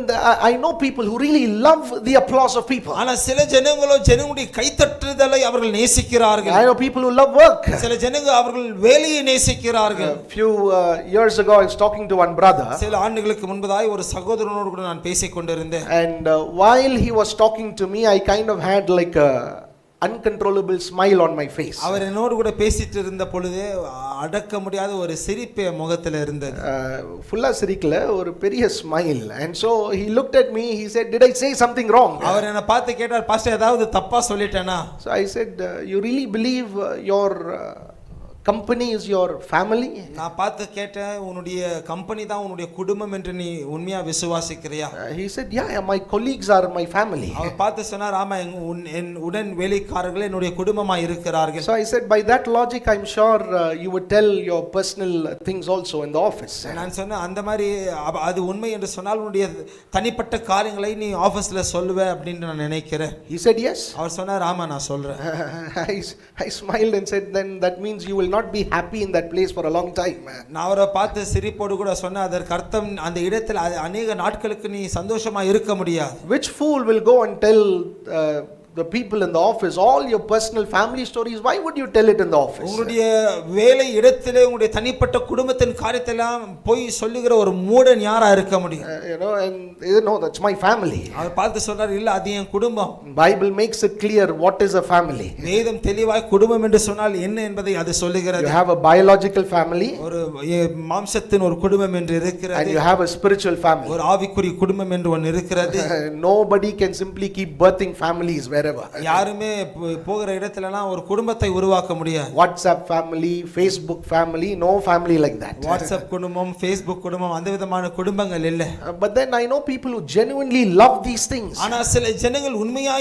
I know people who really love the applause of people. ஆனா சில ஜனங்களோ ஜனங்களுடைய கை தட்டுதலை அவர்கள் நேசிக்கிறார்கள். I know people who love work. சில ஜனங்க அவர்கள் வேலையை நேசிக்கிறார்கள். Few years ago I was talking to one brother. சில ஆண்டுகளுக்கு முன்பதாய் ஒரு சகோதரனோடு கூட நான் பேசிக் கொண்டிருந்தேன். And while he was talking to me, I kind of had like a uncontrollable smile on my face. அவர் என்னோடு கூட பேசிட்டு இருந்த பொழுது அடக்க முடியாத ஒரு சிரிப்பு முகத்தில் இருந்தது. ஃபுல்லா சிரிக்கல, ஒரு பெரிய smile. And so he looked at me, he said, did I say something wrong? அவர் என்ன பார்த்து கேட்டார், பாஸ்டர் ஏதாவது தப்பா சொல்லிட்டேனா? So I said, you really believe your company is your family? நான் பார்த்து கேட்டேன், உன்னுடைய கம்பெனி தான் உன்னுடைய குடும்பம் என்று நீ உண்மையா விசுவாசிக்கிறியா? He said, yeah, my colleagues are my family. அவர் பார்த்து சொன்னார், ஆமா என் உடன் வேலைக்காரர்கள் என்னுடைய குடும்பமா இருக்கிறார்கள். So I said, by that logic I'm sure you would tell your personal things also in the office. நான் சொன்னேன், அந்த மாதிரி அது உண்மை என்று சொன்னால் உன்னுடைய தனிப்பட்ட காரியங்களை நீ ஆபீஸ்ல சொல்லுவ அப்படின்னு நான் நினைக்கிறேன். He said yes. அவர் சொன்னார், ஆமா நான் சொல்றேன். I smiled and said, then that means you will not be happy in that place for a long time. நான் அவரை பார்த்து சிரிப்போடு கூட சொன்னேன், அதற்கு அர்த்தம் அந்த இடத்தில் அநேக நாட்களுக்கு நீ சந்தோஷமா இருக்க முடியாது. Which fool will go and tell the people in the office all your personal family stories? Why would you tell it in the office? உங்களுடைய வேலை இடத்திலே உங்களுடைய தனிப்பட்ட குடும்பத்தின் காரியத்தை எல்லாம் போய் சொல்லுகிற ஒரு மூடன் யாரா இருக்க முடியும்? And that's my family. அவர் பார்த்து சொல்றார், இல்ல அது என் குடும்பம். Bible makes it clear what is a family. வேதம் தெளிவாய் குடும்பம் என்று சொன்னால் என்ன என்பதை அது சொல்லுகிறது. You have a biological family. ஒரு மாம்சத்தின் ஒரு குடும்பம் என்று இருக்கிறது. And you have a spiritual family. ஒரு ஆவிக்குரிய குடும்பம் என்று ஒன்று இருக்கிறது. Nobody can simply keep birthing families wherever. யாருமே போகிற இடத்துலலாம் ஒரு குடும்பத்தை உருவாக்க முடியாது. WhatsApp family, Facebook family, no family like that. WhatsApp குடும்பம், Facebook குடும்பம், அந்த விதமான குடும்பங்கள் இல்ல. But then I know people who genuinely love these things. ஆனா சில ஜனங்கள் உண்மையா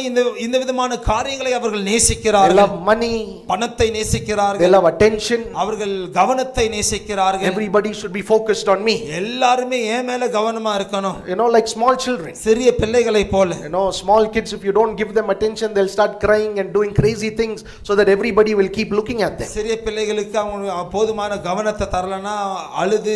இந்த விதமான காரியங்களை அவர்கள் நேசிக்கிறார்கள். They love money, பணத்தை நேசிக்கிறார்கள். they love attention. அவர்கள் கவனத்தை நேசிக்கிறார்கள். Everybody should be focused on me. எல்லாரும் என் மேல கவனமா இருக்கணும். Like small children. சிறிய பிள்ளைகளை போல. Small kids, if you don't give them attention, they'll start crying and doing crazy things so that everybody will keep looking at them. சிறிய பிள்ளைகளுக்கு அவங்க போதுமான கவனத்தை தரலனா அழுது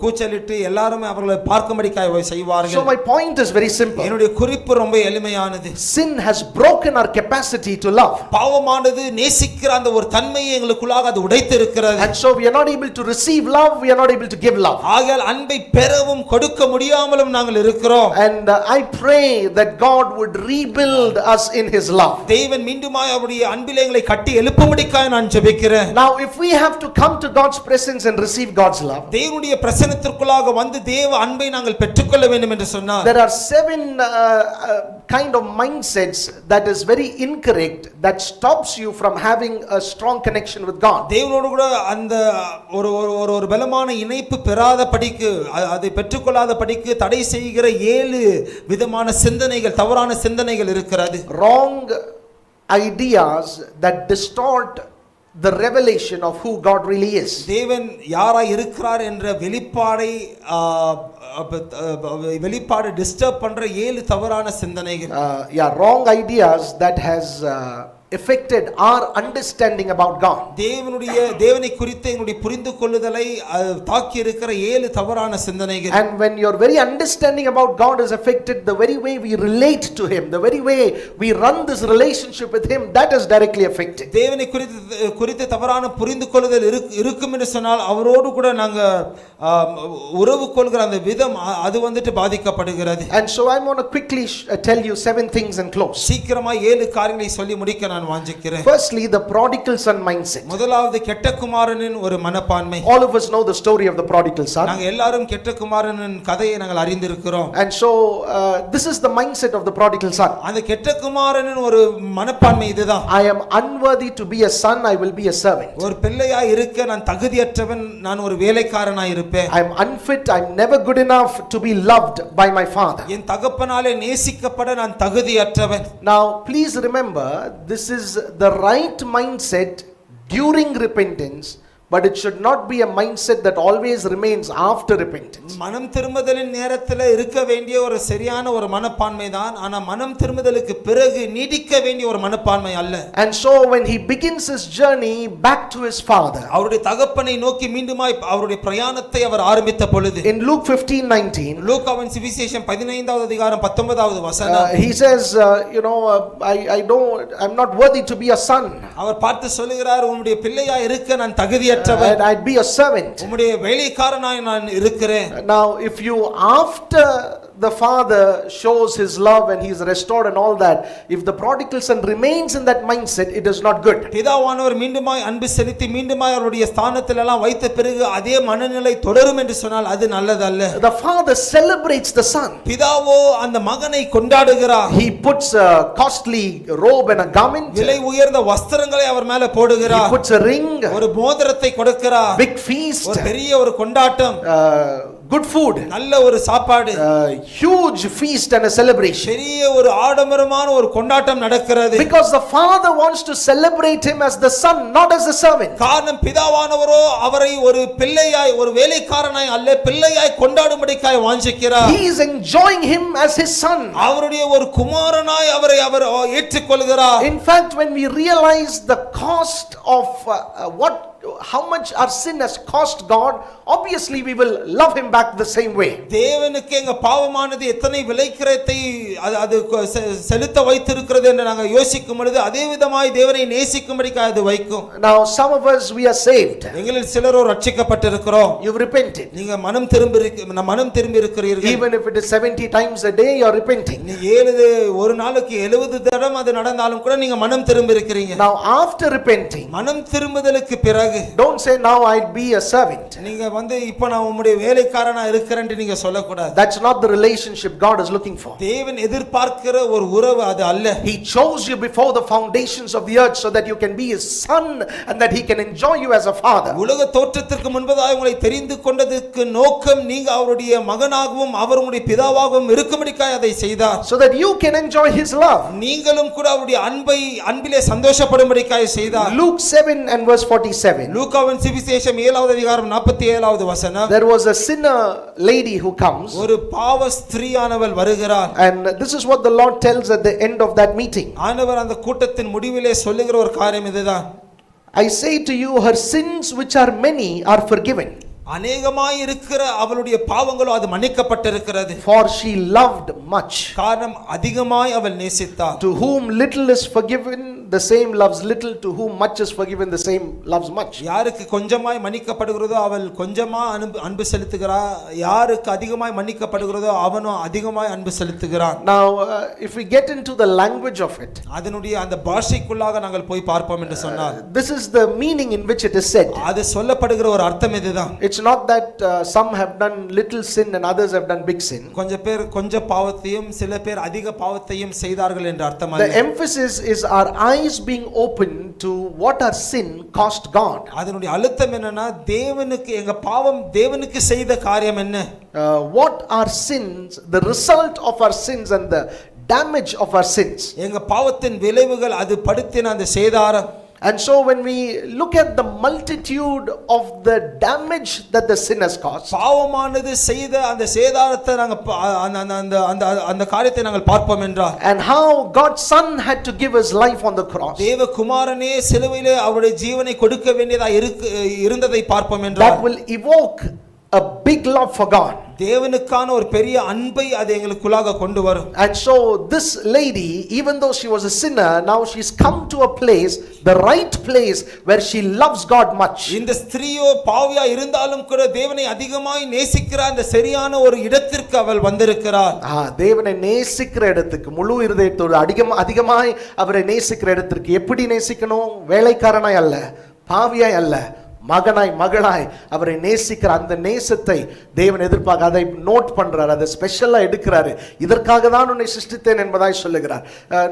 கூச்சலிட்டு எல்லாரும் அவர்களை பார்க்கும்படிக்காக செய்வார்கள். So my point is very simple. என்னுடைய குறிப்பு ரொம்ப எளிமையானது. Sin has broken our capacity to love. பாவமானது நேசிக்கிற அந்த ஒரு தன்மையை எங்களுக்குள்ளாக அது உடைத்து இருக்கிறது. And so we are not able to receive love, we are not able to give love. ஆகையால் அன்பை பெறவும் கொடுக்க முடியாமலும் நாங்கள் இருக்கிறோம். And I pray that God would rebuild us in his love. தேவன் மீண்டுமாய் அவருடைய அன்பிலே எங்களை கட்டி எழுப்பும்படிக்காக நான் ஜெபிக்கிறேன். Now if we have to come to God's presence and receive God's love, தேவனுடைய பிரசன்னத்திற்குள்ளாக வந்து தேவ அன்பை நாங்கள் பெற்றுக்கொள்ள வேண்டும் என்று சொன்னார். There are 7 kind of mindsets that is very incorrect, that stops you from having a strong connection with God. தேவனோடு கூட அந்த ஒரு பலமான இணைப்பு பெறாத படிக்கு அதை பெற்றுக்கொள்ளாத படிக்கு தடை செய்கிற 7 விதமான சிந்தனைகள், தவறான சிந்தனைகள் இருக்கிறது. Wrong ideas that distort the revelation of who God really is. தேவன் யாராய் இருக்கிறார் என்ற வெளிப்பாடு டிஸ்டர்ப் பண்ற 7 தவறான சிந்தனைகள். Wrong ideas that has affected our understanding about God. தேவனை குறித்து எங்களுடைய புரிந்து கொள்ளுதலை தாக்கி இருக்கிற 7 தவறான சிந்தனைகள். And when your very understanding about God is affected, the very way we relate to him, the very way we run this relationship with him, that is directly affected. தேவனை குறித்து தவறான புரிந்து கொள்ளுதல் இருக்கும் என்று சொன்னால் அவரோடு கூட நாங்க உறவு கொள்கிற அந்த விதம் அது வந்துட்டு பாதிக்கப்படுகிறது. And so I want to quickly tell you 7 things and close. சீக்கிரமா 7 காரியங்களை சொல்லி முடிக்க நான் நான் வாஞ்சிக்கிறேன். Firstly, the prodigal son mindset. முதலாவது கெட்ட குமாரனின் ஒரு மனப்பான்மை. All of us know the story of the prodigal son. நாங்க எல்லாரும் கெட்ட குமாரனின் கதையை நாங்கள் அறிந்திருக்கிறோம். And so this is the mindset of the prodigal son. அந்த கெட்ட குமாரனின் ஒரு மனப்பான்மை இதுதான். I am unworthy to be a son, I will be a servant. ஒரு பிள்ளையாய் இருக்க நான் தகுதியற்றவன், நான் ஒரு வேலைக்காரனாய் இருப்பேன். I am unfit, I am never good enough to be loved by my father. என் தகப்பனாலே நேசிக்கப்பட நான் தகுதியற்றவன். Now please remember, this is the right mindset during repentance, but it should not be a mindset that always remains after repentance. மனம் திரும்புதலின் நேரத்தில் இருக்க வேண்டிய ஒரு சரியான ஒரு மனப்பான்மை தான், ஆனா மனம் திரும்புதலுக்கு பிறகு நீடிக்க வேண்டிய ஒரு மனப்பான்மை அல்ல. And so when he begins his journey back to his father, அவருடைய தகப்பனை நோக்கி மீண்டுமாய் அவருடைய பிரயாணத்தை அவர் ஆரம்பித்த பொழுது, in Luke 15:19, லூக்காவின் சுவிசேஷம் 15வது அதிகாரம் 19வது வசனம், he says, I'm not worthy to be a son, அவர் பார்த்து சொல்லுகிறார், உம்முடைய பிள்ளையா இருக்க நான் தகுதியற்றவன், and I'd be a servant. உம்முடைய வேலைக்காரனாய் நான் இருக்கிறேன். Now if you, after the father shows his love and he is restored and all that, if the prodigal son remains in that mindset, it is not good. பிதாவானவர் மீண்டுமாய் அன்பு செலுத்தி மீண்டுமாய் அவருடைய ஸ்தானத்தில் எல்லாம் வைத்த பிறகு அதே மனநிலை தொடரும் என்று சொன்னால் அது நல்லதல்ல. The father celebrates the son. பிதாவோ அந்த மகனை கொண்டாடுகிறார். He puts a costly robe and a garment. விலை உயர்ந்த வஸ்திரங்களை அவர் மேல He போடுகிறார். puts a ring, ஒரு மோதிரத்தை கொடுக்கிறார். big feast, ஒரு பெரிய ஒரு கொண்டாட்டம், good food, நல்ல ஒரு சாப்பாடு, huge feast and a celebration. பெரிய ஒரு ஆடம்பரமான ஒரு கொண்டாட்டம் நடக்கிறது. Because the father wants to celebrate him as the son, not as a servant. காரணம் பிதாவானவரோ அவரை ஒரு பிள்ளையாய், ஒரு வேலைக்காரனாய் அல்ல, பிள்ளையாய் கொண்டாடும்படிக்காய் வாஞ்சிக்கிறார். He is enjoying him as his son. அவருடைய ஒரு குமாரனாய் அவரை அவர் ஏற்றுக்கொள்கிறார். In fact, when we realize the cost of how much our sin has cost God, obviously we will love him back the same way. தேவனுக்கு எங்க பாவமானது எத்தனை விலைக்கிரயத்தை அது செலுத்த வைத்திருக்கிறது என்று நாங்கள் யோசிக்கும் பொழுது அதே விதமாய் தேவனை நேசிக்கும்படிக்காக அது வைக்கும். Now some of us, we are saved. எங்களில் சிலரோ ரட்சிக்கப்பட்டிருக்கிறோம். You've repented. நீங்க மனம் திரும்பி இருக்கிறீர்கள். Even if it is 70 times a day, you are repenting. நீ ஒரு நாளுக்கு 70 தடவை அது நடந்தாலும் கூட நீங்க மனம் திரும்பி இருக்கிறீங்க. Now after repenting, மனம் திரும்புதலுக்கு பிறகு don't say now I'd be a servant. நீங்க இப்போ நான் உம்முடைய வேலைக்காரனா இருக்கிறேன்னு நீங்க சொல்லக்கூடாது. That's not the relationship God is looking for. தேவன் எதிர்பார்க்கிற ஒரு உறவு அது அல்ல. He chose you before the foundations of the earth so that you can be his son and that he can enjoy you as a father. உலக தோற்றத்திற்கு முன்பதாக உங்களை தெரிந்து கொண்டதற்கு நோக்கம் நீங்க அவருடைய மகனாகவும் அவருடைய பிதாவாகவும் இருக்கும்படிக்காய் அதை செய்தார். So that you can enjoy his love. நீங்களும் கூட அவருடைய அன்பிலே சந்தோஷப்படும்படிக்காய் செய்தார். Luke 7 and verse 47. லூக்காவின் சுவிசேஷம் 7வது அதிகாரம் 47வது வசனம். There was a sinner lady who comes. ஒரு பாவ ஸ்திரீயானவள் வருகிறார். And this is what the Lord tells at the end of that meeting. ஆண்டவர் அந்த கூட்டத்தின் முடிவிலே சொல்லுகிற ஒரு காரியம் இதுதான். I say to you, her sins which are many are forgiven. அநேகமாய் இருக்கிற அவளுடைய பாவங்களோ அது மன்னிக்கப்பட்டிருக்கிறது. For she loved much. காரணம் அதிகமாய் அவள் நேசித்தாள். To whom little is forgiven, the same loves little. To whom much is forgiven, the same loves much. யாருக்கு கொஞ்சமாய் மன்னிக்கப்படுகிறதோ அவள் கொஞ்சமா அன்பு செலுத்துகிறாள். யாருக்கு அதிகமாய் மன்னிக்கப்படுகிறதோ அவனும் அதிகமாய் அன்பு செலுத்துகிறான். Now if we get into the language of it, அதனுடைய அந்த பாஷைக்குள்ளாக நாங்கள் போய் பார்ப்போம் என்று சொன்னார். this is the meaning in which it is said. அது சொல்லப்படுகிற ஒரு அர்த்தம் இதுதான். It's not that some have done little sin and others have done big sin. கொஞ்ச பாவத்தையும் சில பேர் அதிக பாவத்தையும் செய்தார்கள் என்ற அர்த்தம் அல்ல. The emphasis is our eyes being open to what our sin cost God. அதனுடைய அழுத்தம் என்னன்னா தேவனுக்கு எங்க பாவம் தேவனுக்கு செய்த காரியம் என்ன? What our sins, the result of our sins and the damage of our sins. எங்க பாவத்தின் விளைவுகள் அது படுத்தின அந்த சேதாரம். And so when we look at the multitude of the damage that the sin has caused, பாவமானது செய்த அந்த சேதாரத்தை நாங்க அந்த காரியத்தை நாங்கள் பார்ப்போம் என்றால், and how God's son had to give his life on the cross, தேவ குமாரனே சிலுவையிலே அவருடைய ஜீவனை கொடுக்க வேண்டியதா இருந்ததை பார்ப்போம் என்றால், that will evoke a big love for God. தேவனுக்கான ஒரு பெரிய அன்பை அது எங்களுக்குள்ளாக கொண்டு வரும். And so this lady, even though she was a sinner, now she's come to a place, the right place, where she loves God much. இந்த ஸ்திரீயோ பாவியா இருந்தாலும் கூட தேவனை அதிகமாய் நேசிக்கிற அந்த சரியான ஒரு இடத்திற்கு அவள் வந்திருக்கிறாள். தேவனை நேசிக்கிற இடத்துக்கு, முழு இருதயத்தோடு அதிகமாய் அவரை நேசிக்கிற இடத்திற்கு. எப்படி நேசிக்கணும்? வேலைக்காரனாய் அல்ல, பாவியாய் அல்ல, மகனாய் மகளாய் அவரை நேசிக்கிற அந்த நேசத்தை தேவன் எதிர்பார்க்க. அதை நோட் பண்றார், அதை ஸ்பெஷலா எடுக்கிறாரு. இதற்காக தான் உன்னை சிருஷ்டித்தேன் என்பதாய் சொல்லுகிறார்.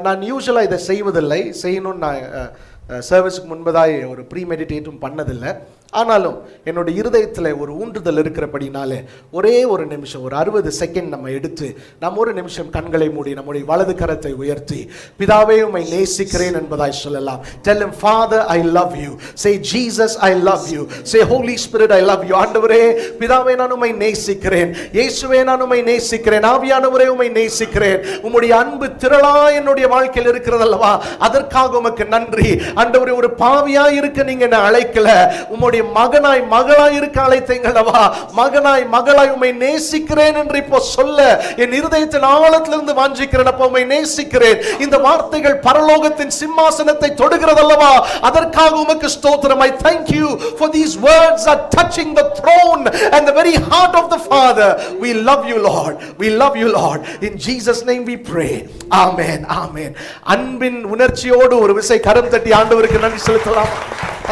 நான் யூசுவலா இதை செய்வதில்லை, செய்யணும்னு நான் சர்வீஸுக்கு முன்பதாய் ஒரு ப்ரீ மெடிடேட்டும் பண்ணதில்லை. ஆனாலும் என்னுடைய இருதயத்தில் ஒரு ஊன்றுதல் இருக்கிறபடினாலே ஒரே ஒரு நிமிஷம், ஒரு 60 செகண்ட் நம்ம எடுத்து நம்ம ஒரு நிமிஷம் கண்களை மூடி நம்முடைய வலது கரத்தை உயர்த்தி பிதாவே உம்மை நேசிக்கிறேன் என்பதாய் சொல்லலாம். Tell him, Father, I love you. Say, Jesus, I love you. Say, Holy Spirit, I love you. ஆண்டவரே பிதாவே நான் உம்மை நேசிக்கிறேன், இயேசுவே நான் உம்மை நேசிக்கிறேன், ஆவியானவரே உம்மை நேசிக்கிறேன். உம்முடைய அன்பு திரளா என்னுடைய வாழ்க்கையில் இருக்கிறது அல்லவா, அதற்காக உமக்கு நன்றி. ஆண்டவரே, ஒரு பாவியாய் இருக்க நீங்க என்னை அழைக்கல, உம்முடைய மகனாய் மகளாய் இருக்க அழைத்தீங்களவா. மகனாய் மகளாய் உம்மை நேசிக்கிறேன் என்று இப்போ சொல்ல என் இருதயத்தின் ஆழத்திலிருந்து வாஞ்சிக்கிறேன். அப்போ உம்மை நேசிக்கிறேன். இந்த வார்த்தைகள் பரலோகத்தின் சிம்மாசனத்தை தொடுகிறதல்லவா, அதற்காக உமக்கு ஸ்தோத்திரம். I thank you for these words are touching the throne and the very heart of the Father. We love you, Lord. We love you, Lord. In Jesus name we pray. Amen. Amen. அன்பின் உணர்ச்சியோடு ஒரு விசை கரம் தட்டி ஆண்டவருக்கு நன்றி செலுத்தலாம்.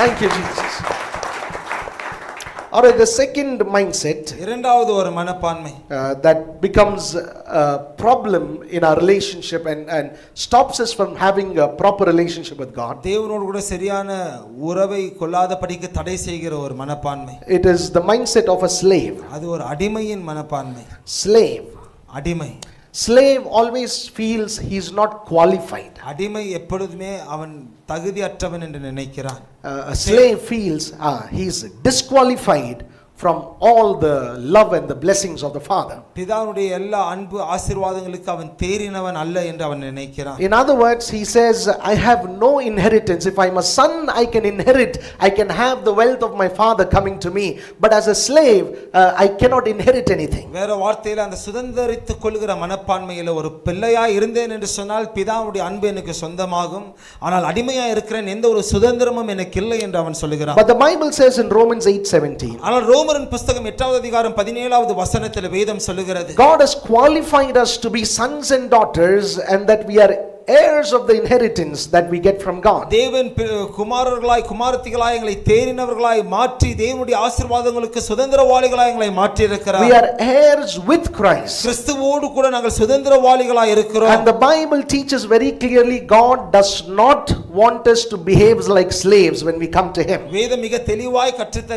Thank you, Jesus. Or the second mindset, இரண்டாவது ஒரு மனப்பான்மை, that becomes a problem in our relationship and stops us from having a proper relationship with God. தேவனோடு கூட சரியான உறவை கொள்ளாதபடிக்கு தடை செய்கிற ஒரு மனப்பான்மை. It is the mindset of a slave. அது ஒரு அடிமையின் மனப்பான்மை. Slave. அடிமை. Slave always feels he is not qualified. அடிமை எப்பொழுதுமே அவன் தகுதியற்றவன் என்று நினைக்கிறான். A slave feels he is disqualified from all the love and the blessings of the Father. பிதாவுடைய எல்லா அன்பு ஆசீர்வாதங்களுக்கு அவன் தேறினவன் அல்ல என்று அவன் நினைக்கிறான். In other words, he says, I have no inheritance. If I'm a son, I can inherit, I can have the wealth of my father coming to me, but as a slave I cannot inherit anything. வேற வார்த்தையில அந்த சுதந்தரித்துக் கொள்கிற மனப்பான்மையில ஒரு பிள்ளையாய் இருந்தேன் என்று சொன்னால் பிதாவுடைய அன்பு எனக்கு சொந்தமாகும், ஆனால் அடிமையாய் இருக்கிறேன், எந்த ஒரு சுதந்திரமும் எனக்கு இல்லை என்று அவன் சொல்லுகிறான். But the Bible says in Romans 8:17, ஆனால் ரோமரின் புத்தகம் 8வது அதிகாரம் 17வது வசனத்தில் வேதம் சொல்லுகிறது, God has qualified us to be sons and daughters and that we are heirs of the inheritance that we get from God. தேவன் குமாரர்களாய் குமாரத்திகளாய் எங்களை தேறினவர்களாய் மாற்றி தேவனுடைய ஆசீர்வாதங்களுக்கு சுதந்திரவாளிகளாய் எங்களை மாற்றி இருக்கிறார். We are heirs with Christ. கிறிஸ்துவோடு கூட நாங்கள் சுதந்திரவாளிகளாய் இருக்கிறோம். And the Bible teaches very clearly God does not want us to behave like slaves when we come to him. வேதம் மிக தெளிவாய் கற்றுத்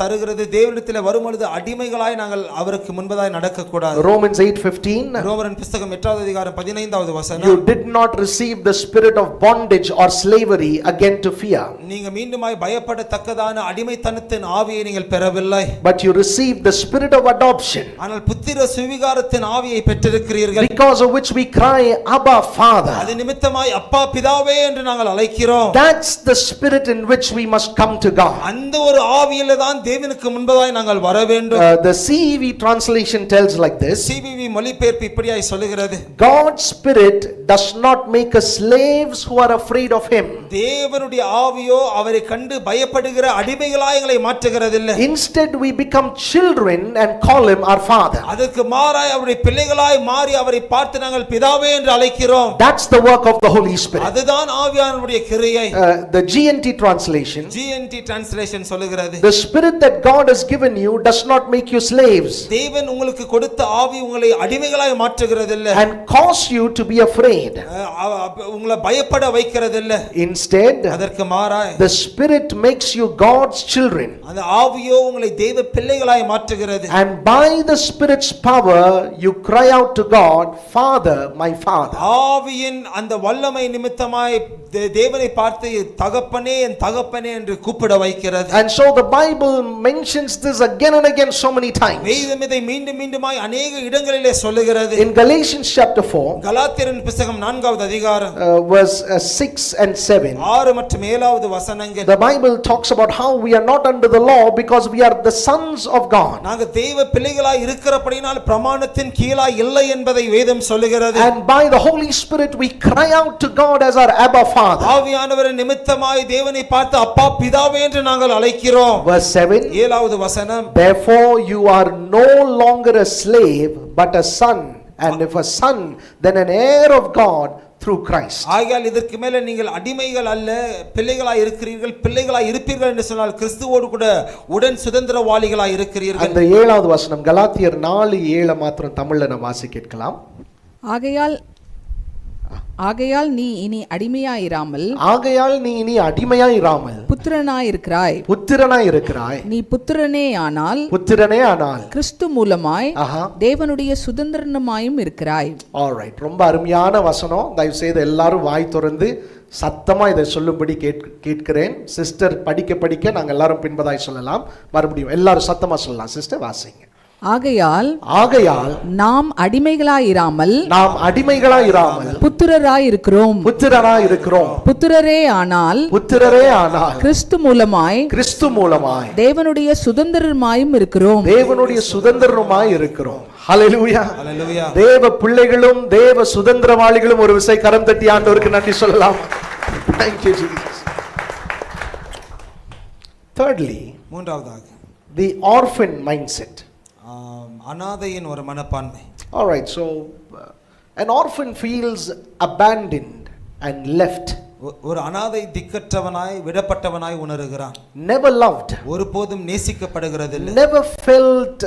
தருகிறது தேவனிடத்தில் வரும்பொழுது அடிமைகளாய் நாங்கள் அவருக்கு முன்பதாய் நடக்க கூடாது. Romans 8:15, ரோமரின் புத்தகம் 8வது அதிகாரம் 15வது வசனம், you did not receive the spirit of bondage or slavery again to fear, நீங்க மீண்டுமாய் பயப்படத்தக்கதான அடிமைத்தனத்தின் ஆவியை நீங்கள் பெறவில்லை, but you received the spirit of adoption, ஆனால் புத்திர சுவிகாரத்தின் ஆவியை பெற்றிருக்கிறீர்கள், because of which we cry, Abba, Father. அது நிமித்தமாய் அப்பா பிதாவே என்று நாங்கள் அழைக்கிறோம். That's the spirit in which we must come to God. அந்த ஒரு ஆவியில தான் தேவனுக்கு முன்பதாய் நாங்கள் வர வேண்டும். The CEV translation tells like this, CPV மொழிபெயர்ப்பு இப்படியாய் சொல்லுகிறது, God's spirit does not make us slaves who are afraid of him. தேவனுடைய ஆவியோ அவரை கண்டு பயப்படுகிற அடிமைகளாய் எங்களை மாற்றுகிறதில்லை. Instead we become children and call him our Father. அதற்கு மாறாய் அவருடைய பிள்ளைகளாய் மாறி அவரை பார்த்து நாங்கள் பிதாவே என்று அழைக்கிறோம். That's the work of the Holy Spirit. அதுதான் ஆவியானவருடைய கிரியை. The GNT translation, GNT translation சொல்லுகிறது, the spirit that God has given you does not make you slaves தேவன் உங்களுக்கு கொடுத்த ஆவி உங்களை அடிமைகளாய் மாற்றுகிறதில்லை and cause you to be afraid. உங்களை பயப்பட வைக்கிறதில்லை. Instead, அதற்கு மாறாய் the spirit makes you God's children, அந்த ஆவியோ உங்களை தேவ பிள்ளைகளாய் மாற்றுகிறது. and by the spirit's power you cry out to God, Father, my Father. ஆவியின் அந்த வல்லமை நிமித்தமாய் தேவனை பார்த்து தகப்பனே என் தகப்பனே என்று கூப்பிட வைக்கிறது. And so the Bible mentions this again and again so many times. வேதம் இதை மீண்டும் மீண்டுமாய் अनेक இடங்களிலே சொல்லுகிறது. In Galatians chapter 4, கலாத்தியரின் புத்தகம் 4வது அதிகாரம் verse 6 and 7, 6 மற்றும் 7வது வசனங்கள், the Bible talks about how we are not under the law because we are the sons of God. நாங்க தேவ பிள்ளைகளாய் இருக்கிறபடியால் பிரமாணத்தின் கீழாய் இல்லை என்பதை வேதம் சொல்லுகிறது. And by the Holy Spirit we cry out to God as our Abba Father. ஆவியானவரின் நிமித்தமாய் தேவனை பார்த்து அப்பா பிதாவே என்று நாங்கள் அழைக்கிறோம். Verse 7, 7வது வசனம், therefore you are no longer a slave but a son, and if a son then an heir of God through Christ. ஆகையால் இதற்கு மேல நீங்கள் அடிமைகள் அல்ல பிள்ளைகளாய் இருக்கிறீர்கள், பிள்ளைகளாய் இருப்பீர்கள் என்று சொன்னால் கிறிஸ்துவோடு கூட உடன் சுதந்திரவாளிகளாய் இருக்கிறீர்கள். அந்த 7வது வசனம் கலாத்தியர் 4:7 மாத்திரம் தமிழ்ல நாம் வாசி கேட்கலாம். ஆகையால் நீ இனி அடிமையாயிராமல் புத்திரனாயிருக்கிறாய். நீ புத்திரனே ஆனால் கிறிஸ்து மூலமாய் தேவனுடைய சுதந்திரனுமாயும் இருக்கிறாய். ஆல்ரைட், ரொம்ப அருமையான வசனம். தயவு செய்து எல்லாரும் வாய் திறந்து சத்தமா இதை சொல்லும்படி கேட்கிறேன். சிஸ்டர் படிக்க நாங்க எல்லாரும் பின்பதாய் சொல்லலாம். மறுபடியும் எல்லாரும் சத்தமா சொல்லலாம். சிஸ்டர் வாசிங்க. ஆகையால் நாம் அடிமைகளாயிராமல் புத்திரராயிருக்கிறோம். புத்திரரே ஆனால் கிறிஸ்து மூலமாய் தேவனுடைய சுதந்திரமாயும் இருக்கிறோம். ஹல்லேலூயா. தேவ பிள்ளைகளும் தேவ சுதந்திரவாளிகளும் ஒரு விசை கரம் தட்டி ஆண்டவருக்கு நன்றி சொல்லலாம். Thank you Jesus. Thirdly, மூன்றாவதாக the orphan mindset. அனாதையின் ஒரு மனப்பான்மை. All right, so an orphan feels abandoned and left. ஒரு அனாதை திக்கற்றவனாய் விடப்பட்டவனாய் உணர்கிறான். Never loved. ஒருபோதும் நேசிக்கப்படுகிறதில்லை. Never felt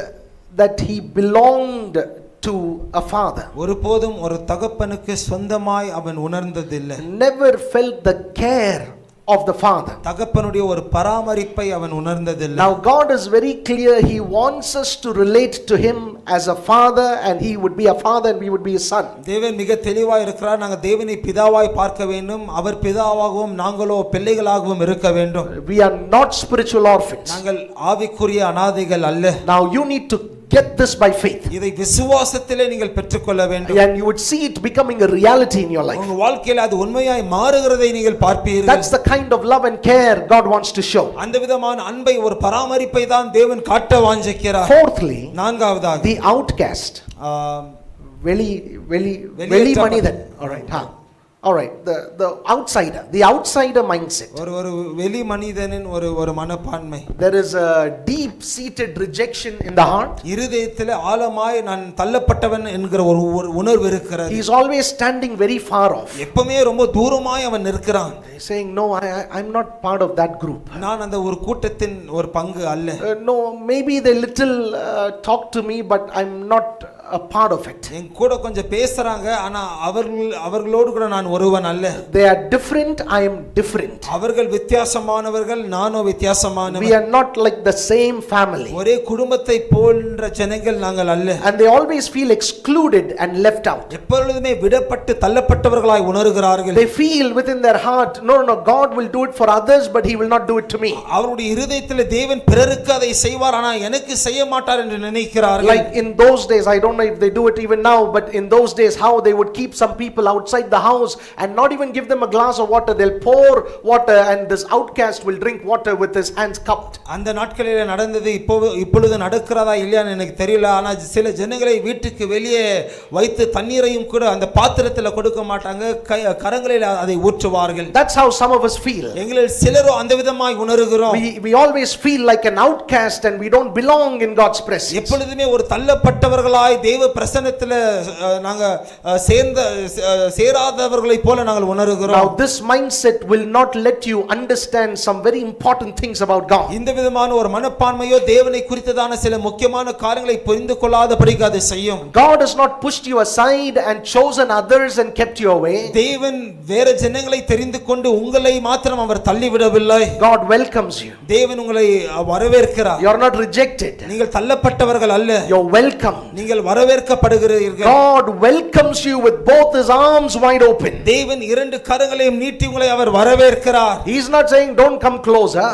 that he belonged to a father. ஒருபோதும் ஒரு தகப்பனுக்கு சொந்தமாய் அவன் உணர்ந்ததில்லை. Never felt the care of the father. தகப்பனுடைய ஒரு பராமரிப்பை அவன் உணர்ந்ததில்லை. Now God is very clear. He wants us to relate to him as a father, and he would be a father and we would be a son. தேவன் மிக தெளிவாய் இருக்கிறார். நாங்கள் தேவனை பிதாவாய் பார்க்க வேண்டும், அவர் பிதாவாகவும் நாங்களோ பிள்ளைகளாகவும் இருக்க வேண்டும். We are not spiritual orphans. நாங்கள் ஆவிக்குரிய அனாதைகள் அல்ல. Now you need to get this by faith. இதை விசுவாசத்திலே நீங்கள் பெற்றுக்கொள்ள வேண்டும். And you would see it becoming a reality in your life. உங்கள் வாழ்க்கையில் அது உண்மையாய் மாறுகிறதை நீங்கள் பார்ப்பீர்கள். That's the kind of love and care God wants to show. அந்த விதமான அன்பை ஒரு பராமரிப்பை தான் தேவன் காட்ட வாஞ்சிக்கிறார். Fourthly, நான்காவதாக the outcast. வெளி மனிதன். All right, all right, the outsider mindset. ஒரு வெளி மனிதனின் ஒரு மனப்பான்மை. There is a deep seated rejection in the heart. இருதயத்திலே ஆழமாய் நான் தள்ளப்பட்டவன் என்கிற ஒரு உணர்வு இருக்கிறது. He is always standing very far off. எப்பவுமே ரொம்ப தூரமாய் அவன் நிற்கிறான். Saying no, I'm not part of that group. நான் அந்த ஒரு கூட்டத்தின் ஒரு பங்கு அல்ல. No, maybe they little talk to me but I'm not a part of it. என் கூட கொஞ்சம் பேசுறாங்க, ஆனா அவர்களோடு கூட நான் ஒருவன் அல்ல. They are different, I am different. அவர்கள் வித்தியாசமானவர்கள், நானோ வித்தியாசமானவன். We are not like the same family. ஒரே குடும்பத்தை போன்ற ஜனங்கள் நாங்கள் அல்ல. And they always feel excluded and left out. எப்பொழுதுமே விடப்பட்டு தள்ளப்பட்டவர்களாய் உணர்கிறார்கள். They feel within their heart, no, God will do it for others but he will not do it to me. அவருடைய இருதயத்திலே தேவன் பிறருக்கு அதை செய்வார், ஆனா எனக்கு செய்ய மாட்டார் என்று நினைக்கிறார்கள். Like in those days, I don't know if they do it even now, but in those days how they would keep some people outside the house and not even give them a glass of water. They'll pour water and this outcast will drink water with his hands cupped. அந்த நாட்களிலே நடந்தது இப்பொழுது நடக்கிறதா இல்லையான்னு எனக்கு தெரியல. ஆனா சில ஜனங்களை வீட்டுக்கு வெளியே வைத்து தண்ணீரையும் கூட அந்த பாத்திரத்தில் கொடுக்க மாட்டாங்க, கரங்களில் அதை ஊற்றுவார்கள். That's how some of us feel. எங்களில் சிலரோ அந்த விதமாய் உணர்கிறோம். We always feel like an outcast and we don't belong in God's presence. எப்பொழுதுமே ஒரு தள்ளப்பட்டவர்களாய் தேவ பிரசன்னத்திலே நாங்க சேராதவர்களை போல நாங்கள் உணர்கிறோம். Now this mindset will not let you understand some very important things about God. இந்த விதமான ஒரு மனப்பான்மையோ தேவனை குறித்ததான சில முக்கியமான காரியங்களை புரிந்து கொள்ளாதபடிக்கு அதை செய்யும். God has not pushed you aside and chosen others and kept you away. தேவன் வேற ஜனங்களை தெரிந்து கொண்டு உங்களை மாத்திரம் அவர் தள்ளிவிடவில்லை. God welcomes you. தேவன் உங்களை வரவேற்கிறார். You are not rejected. நீங்கள் தள்ளப்பட்டவர்கள் அல்ல. You are welcome. நீங்கள் வரவேற்கப்படுகிறீர்கள். God welcomes you with both his arms wide open. தேவன் இரண்டு கரங்களையும் நீட்டி உங்களை அவர் வரவேற்கிறார். He is not saying don't come closer.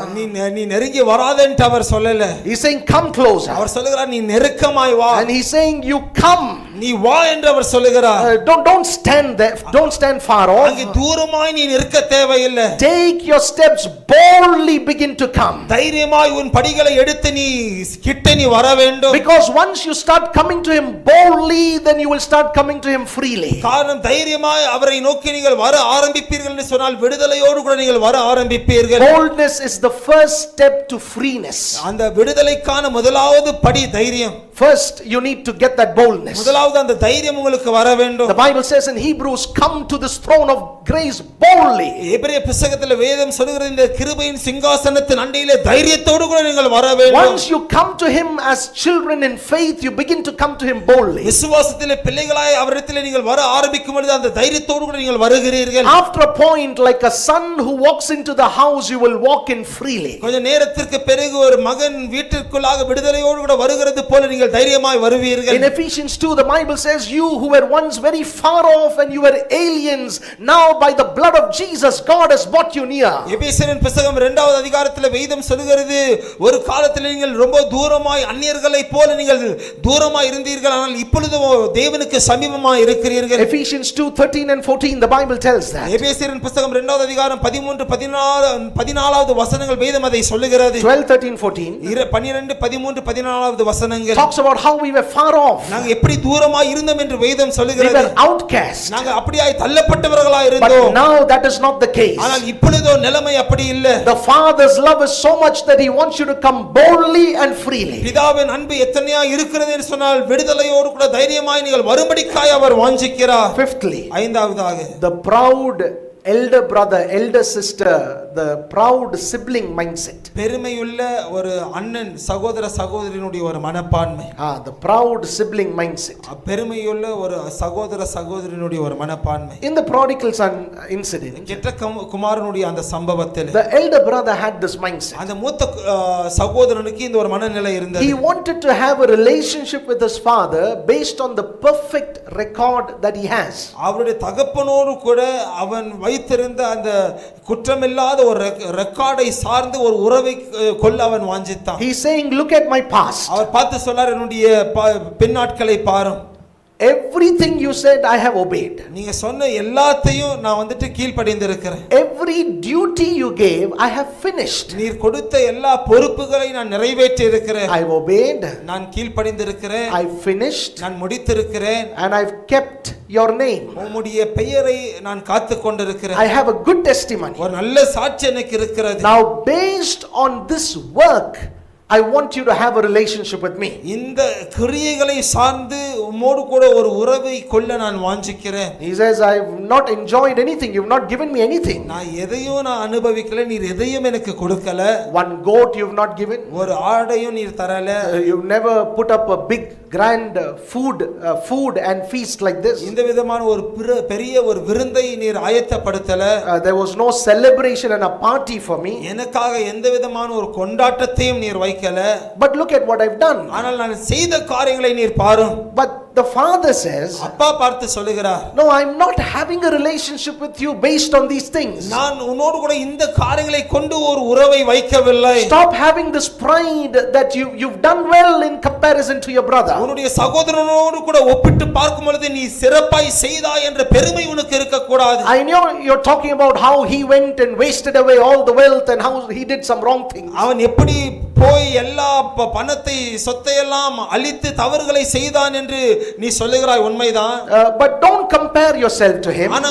நீ நெருங்கி வராதேன்னு அவர் சொல்லல. He is saying come closer. அவர் சொல்லுகிறார் நீ நெருக்கமாய் வா. And he is saying you come. நீ வா என்று அவர் சொல்லுகிறார். Don't stand there. Don't stand far off. அங்கே தூரமாய் நீ நிற்க தேவையில்லை. Take your steps boldly, begin to come. தைரியமாய் உன் படிகளை எடுத்து நீ கிட்ட நீ வர வேண்டும். Because once you start coming to him boldly, then you will start coming to him freely. காரணம் தைரியமாய் அவரை நோக்கி நீங்கள் வர ஆரம்பிப்பீர்கள் என்று சொன்னால் விடுதலையோடு கூட நீங்கள் வர ஆரம்பிப்பீர்கள். Boldness is the first step to freeness. அந்த விடுதலைக்கான முதலாவது படி தைரியம். First you need to get that boldness. முதலாவது அந்த தைரியம் உங்களுக்கு வர வேண்டும். The Bible says in Hebrews, come to this throne of grace boldly. எபிரேய புத்தகத்தில் வேதம் சொல்கிறது இந்த கிருபையின் சிங்காசனத்தின் அண்டையிலே தைரியத்தோடு கூட நீங்கள் வர வேண்டும். Once you come to him as children in faith, you begin to come to him boldly. விசுவாசத்திலே பிள்ளைகளாய் அவரிடத்திலே நீங்கள் வர ஆரம்பிக்கும் பொழுது அந்த தைரியத்தோடு கூட நீங்கள் வருகிறீர்கள். After a point, like a son who walks into the house, you will walk in freely. கொஞ்ச நேரத்திற்கு பிறகு ஒரு மகன் வீட்டிற்குள்ளாக விடுதலையோடு கூட வருகிறது போல நீங்கள் தைரியமாய் வருவீர்கள். In Ephesians 2, the Bible says, you who were once very far off and you were aliens, now by the blood of Jesus, God has brought you near. எபேசியரின் புத்தகம் 2வது அதிகாரத்தில் வேதம் சொல்கிறது, ஒரு காலத்தில் நீங்கள் ரொம்ப தூரமாய் அந்நியர்களைப் போல நீங்கள் தூரமாய் இருந்தீர்கள், ஆனால் இப்பொழுது தேவனுக்கு சமீபமாய் இருக்கிறீர்கள். Ephesians 2:13 and 14, the Bible tells that. எபேசியரின் புத்தகம் 2வது அதிகாரம் 13 14வது வசனங்கள் வேதம் அதை சொல்லுகிறது. 12, 13, 14 12 13 14வது வசனங்கள் talks about how we were far off. நாங்க எப்படி தூரமாய் இருந்தோம் என்று வேதம் We சொல்லுகிறது. were outcast. நாங்க அப்படியே தள்ளப்பட்டவர்களாய் But இருந்தோம். now that is not the case. ஆனால் இப்பொழுதோ நிலைமை அப்படி இல்ல. The Father's love is so much that he wants you to come boldly and freely. பிதாவின் அன்பு எத்தனையா இருக்கிறது என்று சொன்னால் விடுதலையோடு கூட தைரியமாய் நீங்கள் வரும்படிக்காய் அவர் வாஞ்சிக்கிறார். Fifthly, ஐந்தாவதாக the proud elder brother, elder sister, the proud sibling mindset. பெருமையுள்ள ஒரு அண்ணன் சகோதர சகோதரியினுடைய ஒரு மனப்பான்மை. The proud sibling mindset. பெருமையுள்ள ஒரு சகோதர சகோதரியினுடைய ஒரு மனப்பான்மை. In the prodigal son incident, கெட்ட குமாரனுடைய அந்த சம்பவத்தில் the elder brother had this mindset. அந்த மூத்த சகோதரனுக்கு இந்த ஒரு மனநிலை இருந்தது. He wanted to have a relationship with his father based on the perfect record that he has. அவருடைய தகப்பனோடு கூட அவன் வைத்திருந்த அந்த குற்றமில்லாத ஒரு ரெக்கார்டை சார்ந்து ஒரு உறவை கொள்ள அவன் வாஞ்சித்தான். He is saying, look at my past. அவர் பார்த்து சொன்னார், என்னுடைய பின்னாட்களை பாரும். Everything you said I have obeyed. நீங்க சொன்ன எல்லாத்தையும் நான் வந்துட்டு கீழ்ப்படிந்திருக்கிறேன். Every duty you gave I have finished. நீர் கொடுத்த எல்லா பொறுப்புகளை நான் நிறைவேற்றி இருக்கிறேன். I have obeyed. நான் கீழ்ப்படிந்திருக்கிறேன். I finished. நான் முடித்திருக்கிறேன். And I've kept your name. உம்முடைய பெயரை நான் காத்துக் கொண்டிருக்கிறேன். I have a good testimony. ஒரு நல்ல சாட்சி எனக்கு இருக்கிறது. Now based on this work, I want you to have a relationship with me. இந்த கிரியைகளை சார்ந்து உம்மோடு கூட ஒரு உறவை கொள்ள நான் வாஞ்சிக்கிறேன். He says, I have not enjoyed anything. You have not given me anything. நான் எதையும் நான் அனுபவிக்கல, நீர் எதையும் எனக்கு கொடுக்கல. One goat you have not given. ஒரு ஆடையும் நீர் தரல. You've never put up a big grand food and feast like this. இந்த விதமான ஒரு பெரிய ஒரு விருந்தை நீர் ஆயத்தப்படுத்தல. There was no celebration and a party for me. எனக்காக எந்த விதமான ஒரு கொண்டாட்டத்தையும் நீர் வைக்கல. But look at what I've done. ஆனால் நான் செய்த காரியங்களை நீர் பாரும். But the father says, அப்பா பார்த்து சொல்லுகிறார், no, I'm not having a relationship with you based on these things. நான் உன்னோடு கூட இந்த காரியங்களை கொண்டு ஒரு உறவை வைக்கவில்லை. Stop having this pride that you've done well in comparison to your brother. உன்னுடைய சகோதரனோடு கூட ஒப்பிட்டு பார்க்கும் பொழுது நீ சிறப்பாய் செய்தாய் என்ற பெருமை உனக்கு இருக்க கூடாது. I know you're talking about how he went and wasted away all the wealth and how he did some wrong things. அவன் எப்படி போய் எல்லா பணத்தை சொத்தை எல்லாம் அழித்து தவறுகளை செய்தான் என்று நீ சொல்லுகிறாய், உண்மைதான். But don't compare yourself to him. ஆனா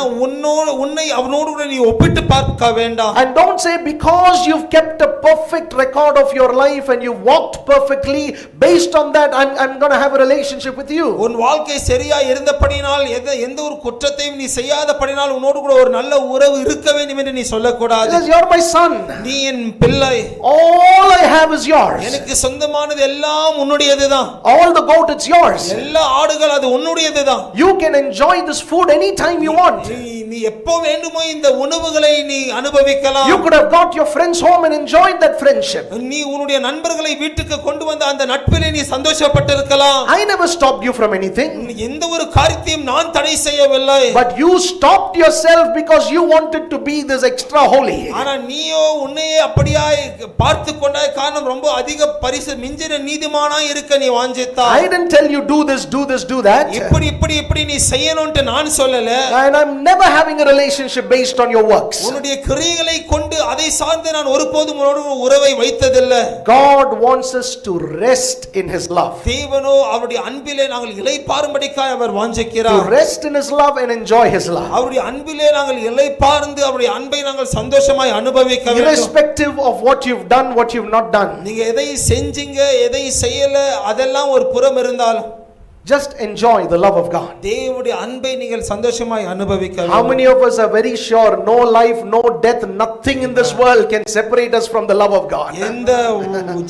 உன்னை அவனோடு கூட நீ ஒப்பிட்டு பார்க்க வேண்டாம். And don't say because you've kept a perfect record of your life and you walked perfectly, based on that I'm going to have a relationship with you. உன் வாழ்க்கை சரியா இருந்தபடியால் எந்த ஒரு குற்றத்தையும் நீ செய்யாதபடியால் உன்னோடு கூட ஒரு நல்ல உறவு இருக்க வேண்டும் என்று நீ சொல்லக்கூடாது. Because you're my son. நீ என் பிள்ளை. All I have is yours. எனக்கு சொந்தமானது எல்லாம் உன்னுடையதுதான். All the goat, it's yours. எல்லா ஆடுகள் அது உன்னுடையதுதான். You can enjoy this food anytime you want. நீ நீ எப்போ வேண்டுமோ இந்த உணவுகளை நீ அனுபவிக்கலாம். You could have got your friends home and enjoyed that friendship. நீ உன்னுடைய நண்பர்களை வீட்டுக்கு கொண்டு வந்த அந்த நட்பிலே நீ சந்தோஷப்பட்டிருக்கலாம். I never stopped you from anything. எந்த ஒரு காரியத்தையும் நான் தடை செய்யவில்லை. But you stopped yourself because you wanted to be this extra holy. ஆனா நீயோ உன்னையே அப்படியாய் பார்த்து கொண்டாய். காரணம் ரொம்ப அதிக பரிசு மிஞ்சின நீதிமானாய் இருக்க நீ வாஞ்சித்தாய். I didn't tell you do this, do this, do that. இப்படி நீ செய்யணும்னு நான் சொல்லல. And I'm never having a relationship based on your works. உன்னுடைய கிரியைகளை கொண்டு அதை சார்ந்து நான் ஒருபோதும் உன்னோடு உறவை வைத்ததில்லை. God wants us to rest in his love. தேவனோ அவருடைய அன்பிலே நாங்கள் இளைப்பாறும்படிக்காய் அவர் வாஞ்சிக்கிறார். To rest in his love and enjoy his love. அவருடைய அன்பிலே நாங்கள் இளைப்பார்ந்து அவருடைய அன்பை நாங்கள் சந்தோஷமாய் அனுபவிக்க வேண்டும். Irrespective of what you've done, what you've not done. நீங்க எதை செஞ்சீங்க எதை செய்யல அதெல்லாம் ஒரு புறம் இருந்தாலும் just enjoy the love of God. தேவனுடைய அன்பை நீங்கள் சந்தோஷமாய் அனுபவிக்க வேண்டும். How many of us are very sure no life, no death, nothing in this world can separate us from the love of God? எந்த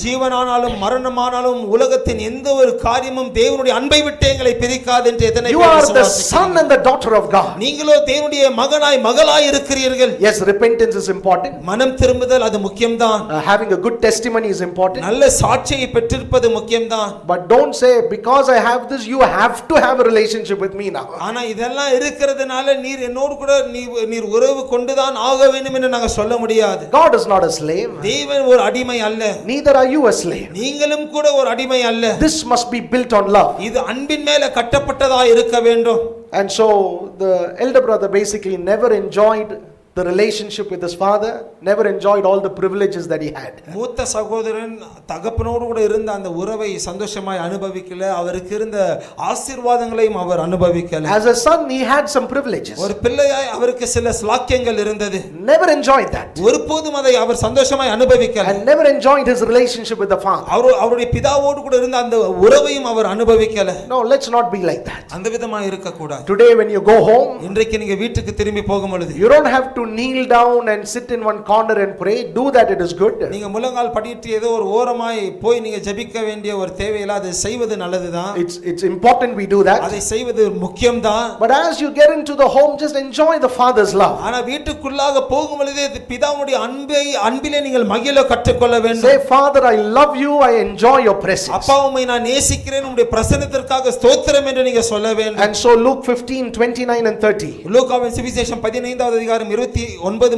ஜீவனானாலும் மரணமானாலும் உலகத்தின் எந்த ஒரு காரியமும் தேவனுடைய அன்பை விட்டு எங்களை பிரிக்காது என்று எத்தனை You are the son and the daughter of God. நீங்களோ தேவனுடைய மகனாய் மகளாய் இருக்கிறீர்கள். Yes, repentance is important. மனம் திரும்புதல் அது முக்கியம்தான். Having a good testimony is important. நல்ல சாட்சியை பெற்றிருப்பது முக்கியம்தான். But don't say because I have this you have to have a relationship with me now. ஆனா இதெல்லாம் இருக்கிறதுனால நீர் என்னோடு கூட நீர் உறவு கொண்டுதான் ஆக வேண்டும் என்று நாங்க சொல்ல முடியாது. God is not a slave. தேவன் ஒரு அடிமை அல்ல. Neither are you a slave. நீங்களும் கூட ஒரு அடிமை அல்ல. This must be built on love. இது அன்பின் மேல கட்டப்பட்டதா இருக்க வேண்டும். And so the elder brother basically never enjoyed the relationship with his father, never enjoyed all the privileges that he had. மூத்த சகோதரன் தகப்பனோடு கூட இருந்த அந்த உறவை சந்தோஷமாய் அனுபவிக்கல. அவருக்கு இருந்த ஆசீர்வாதங்களையும் அவர் அனுபவிக்கல. As a son he had some privileges. ஒரு பிள்ளையாய் அவருக்கு சில ஸ்லாக்கியங்கள் இருந்தது. Never enjoyed that. ஒருபோதும் அதை அவர் சந்தோஷமாய் அனுபவிக்கல. And never enjoyed his relationship with the father. அவருடைய பிதாவோடு கூட இருந்த அந்த உறவையும் அவர் அனுபவிக்கல. No, let's not be like that. அந்த விதமாக இருக்க கூடாது. Today when you go home, இன்றைக்கு நீங்க வீட்டுக்கு திரும்பி போகும்போது you don't have to kneel down and sit in one corner and pray. Do that, it is good. நீங்க முழங்கால் படியிட்டு ஏதோ ஒரு ஓரமாய் போய் நீங்க ஜெபிக்க வேண்டிய ஒரு தேவையில்லை. அதை செய்வது நல்லதுதான். It's important we do that. அதை செய்வது முக்கியம்தான். But as you get into the home, just enjoy the father's love. ஆனா வீட்டுக்குள்ளாக போகும்போது பிதாவுடைய அன்பிலே நீங்கள் மகிழ கற்றுக்கொள்ள வேண்டும். Say, Father, I love you, I enjoy your presence. அப்பா உம்மை நான் நேசிக்கிறேன், உம்முடைய பிரசன்னத்திற்காக ஸ்தோத்திரம் என்று நீங்க சொல்ல வேண்டும். And so Luke 15:29 and 30. லூக்காவின் சுவிசேஷம் 15வது அதிகாரம் 29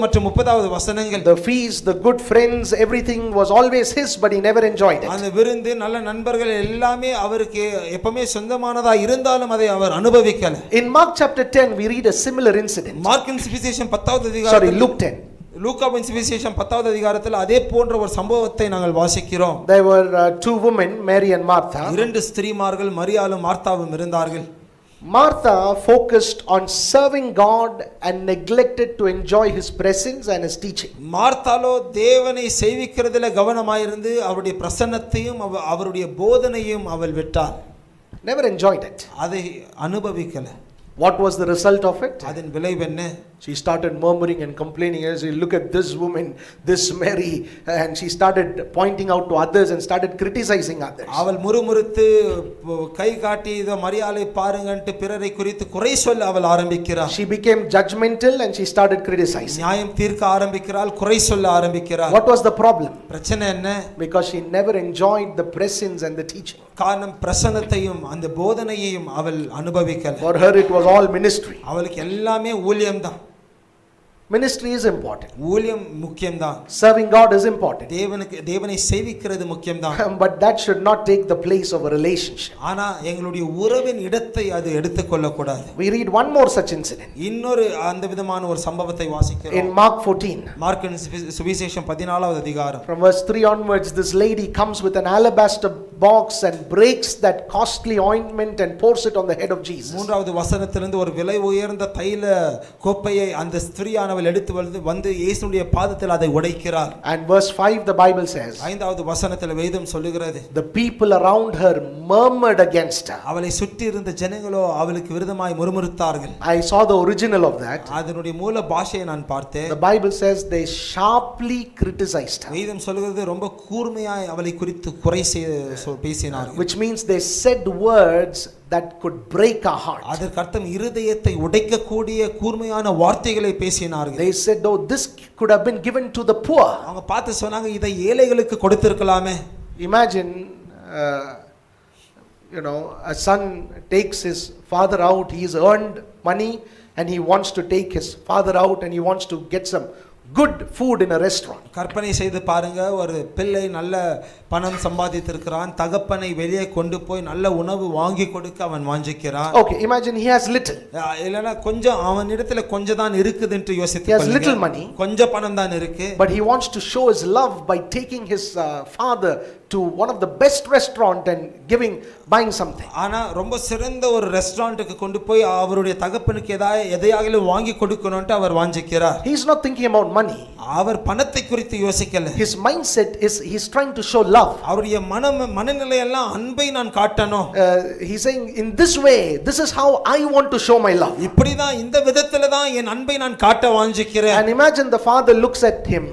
மற்றும் 30வது வசனங்கள். The feast, the good friends, everything was always his, but he never enjoyed it. அந்த விருந்து நல்ல நண்பர்கள் எல்லாமே அவருக்கு எப்பவுமே சொந்தமானதா இருந்தாலும் அதை அவர் அனுபவிக்கல. In Mark chapter 10 we read a similar incident. மார்க்கின் சுவிசேஷம் 10வது அதிகாரம் Sorry, Luke 10. லூக்காவின் சுவிசேஷம் 10வது அதிகாரத்தில் அதே போன்ற ஒரு சம்பவத்தை நாங்கள் வாசிக்கிறோம். There were two women, Mary and Martha. இரண்டு ஸ்திரீமார்கள் மரியாளும் மார்த்தாவும் இருந்தார்கள். Martha focused on serving God and neglected to enjoy his presence and his teaching. மார்த்தாலோ தேவனை சேவிக்கிறதிலே கவனமாயிருந்து அவருடைய பிரசன்னத்தையும் அவருடைய போதனையும் அவள் விட்டாள். Never enjoyed it. அதை அனுபவிக்கல. What was the result of it? அதன் விளைவு என்ன? She started murmuring and complaining as you look at this woman, this Mary, and she started pointing out to others and started criticizing others. அவள் முறுமுறுத்து கை காட்டி இத மரியாளை பாருங்கன்ட்டு பிறரை குறித்து குறை சொல்ல அவள் ஆரம்பிக்கிறாள். She became judgmental and she started criticizing. நியாயம் தீர்க்க ஆரம்பிக்கிறாள், குறை சொல்ல ஆரம்பிக்கிறாள். What was the problem? பிரச்சனை என்ன? Because she never enjoyed the presence and the teaching. காரணம் பிரசன்னத்தையும் அந்த போதனையையும் அவள் அனுபவிக்கல. For her it was all ministry. அவளுக்கு எல்லாமே ஊழியம்தான். Ministry is important. ஊழியம் முக்கியம்தான். Serving God is important. தேவனை சேவிக்கிறது முக்கியம்தான். But that should not take the place of a relationship. ஆனா எங்களுடைய உறவின் இடத்தை அது எடுத்துக்கொள்ள கூடாது. We read one more such incident. இன்னொரு அந்த விதமான ஒரு சம்பவத்தை வாசிக்கிறோம். In Mark 14. மார்க்கின் சுவிசேஷம் 14வது அதிகாரம். From verse 3 onwards, this lady comes with an alabaster box and breaks that costly ointment and pours it on the head of Jesus. மூன்றாவது வசனத்திலிருந்து ஒரு விலை உயர்ந்த தைல கோப்பையை அந்த ஸ்திரீயானவள் எடுத்து வந்து இயேசுவுடைய பாதத்தில் அதை உடைக்கிறார். And verse 5 the Bible says, 5வது வசனத்தில் வேதம் சொல்லுகிறது, the people around her murmured against her. அவளை சுற்றி இருந்த ஜனங்களோ அவளுக்கு விரோதமாய் முறுமுறுத்தார்கள். I saw the original of that. அதனுடைய மூல பாஷையை நான் பார்த்தேன். The Bible says they sharply criticized her. வேதம் சொல்லுகிறது ரொம்ப கூர்மையாய் அவளை குறித்து குறை பேசினார்கள். Which means they said words that could break our heart. அதற்கு அர்த்தம் இருதயத்தை உடைக்கக்கூடிய கூர்மையான வார்த்தைகளை பேசினார்கள். They said, oh, this could have been given to the poor. அவங்க பார்த்து சொன்னாங்க, இதை ஏழைகளுக்கு கொடுத்திருக்கலாமே. Imagine, a son takes his father out. He's earned money and he wants to take his father out and he wants to get some good food in a restaurant. கற்பனை செய்து பாருங்க, ஒரு பிள்ளை நல்ல பணம் சம்பாதித்திருக்கிறான், தகப்பனை வெளியே கொண்டு போய் நல்ல உணவு வாங்கி கொடுக்க அவன் வாஞ்சிக்கிறான். Okay, imagine he has little. இல்லனா கொஞ்சம் அவனிடத்துல கொஞ்சம் தான் இருக்குது என்று யோசித்து He has little money. கொஞ்சம் பணம் தான் இருக்கு. But he wants to show his love by taking his father to one of the best restaurant and buying something. ஆனா ரொம்ப சிறந்த ஒரு ரெஸ்டாரன்ட்க்கு கொண்டு போய் அவருடைய தகப்பனுக்கு எதையாகிலும் வாங்கி கொடுக்கணும்னு அவர் வாஞ்சிக்கிறார். He is not thinking about money. அவர் பணத்தை குறித்து யோசிக்கல. His mindset is he's trying to show love. அவருடைய மனநிலை எல்லாம் அன்பை நான் காட்டணும். He's saying, in this way, this is how I want to show my love. இப்படி தான், இந்த விதத்துல தான் என் அன்பை நான் காட்ட வாஞ்சிக்கிறேன். And imagine the father looks at him.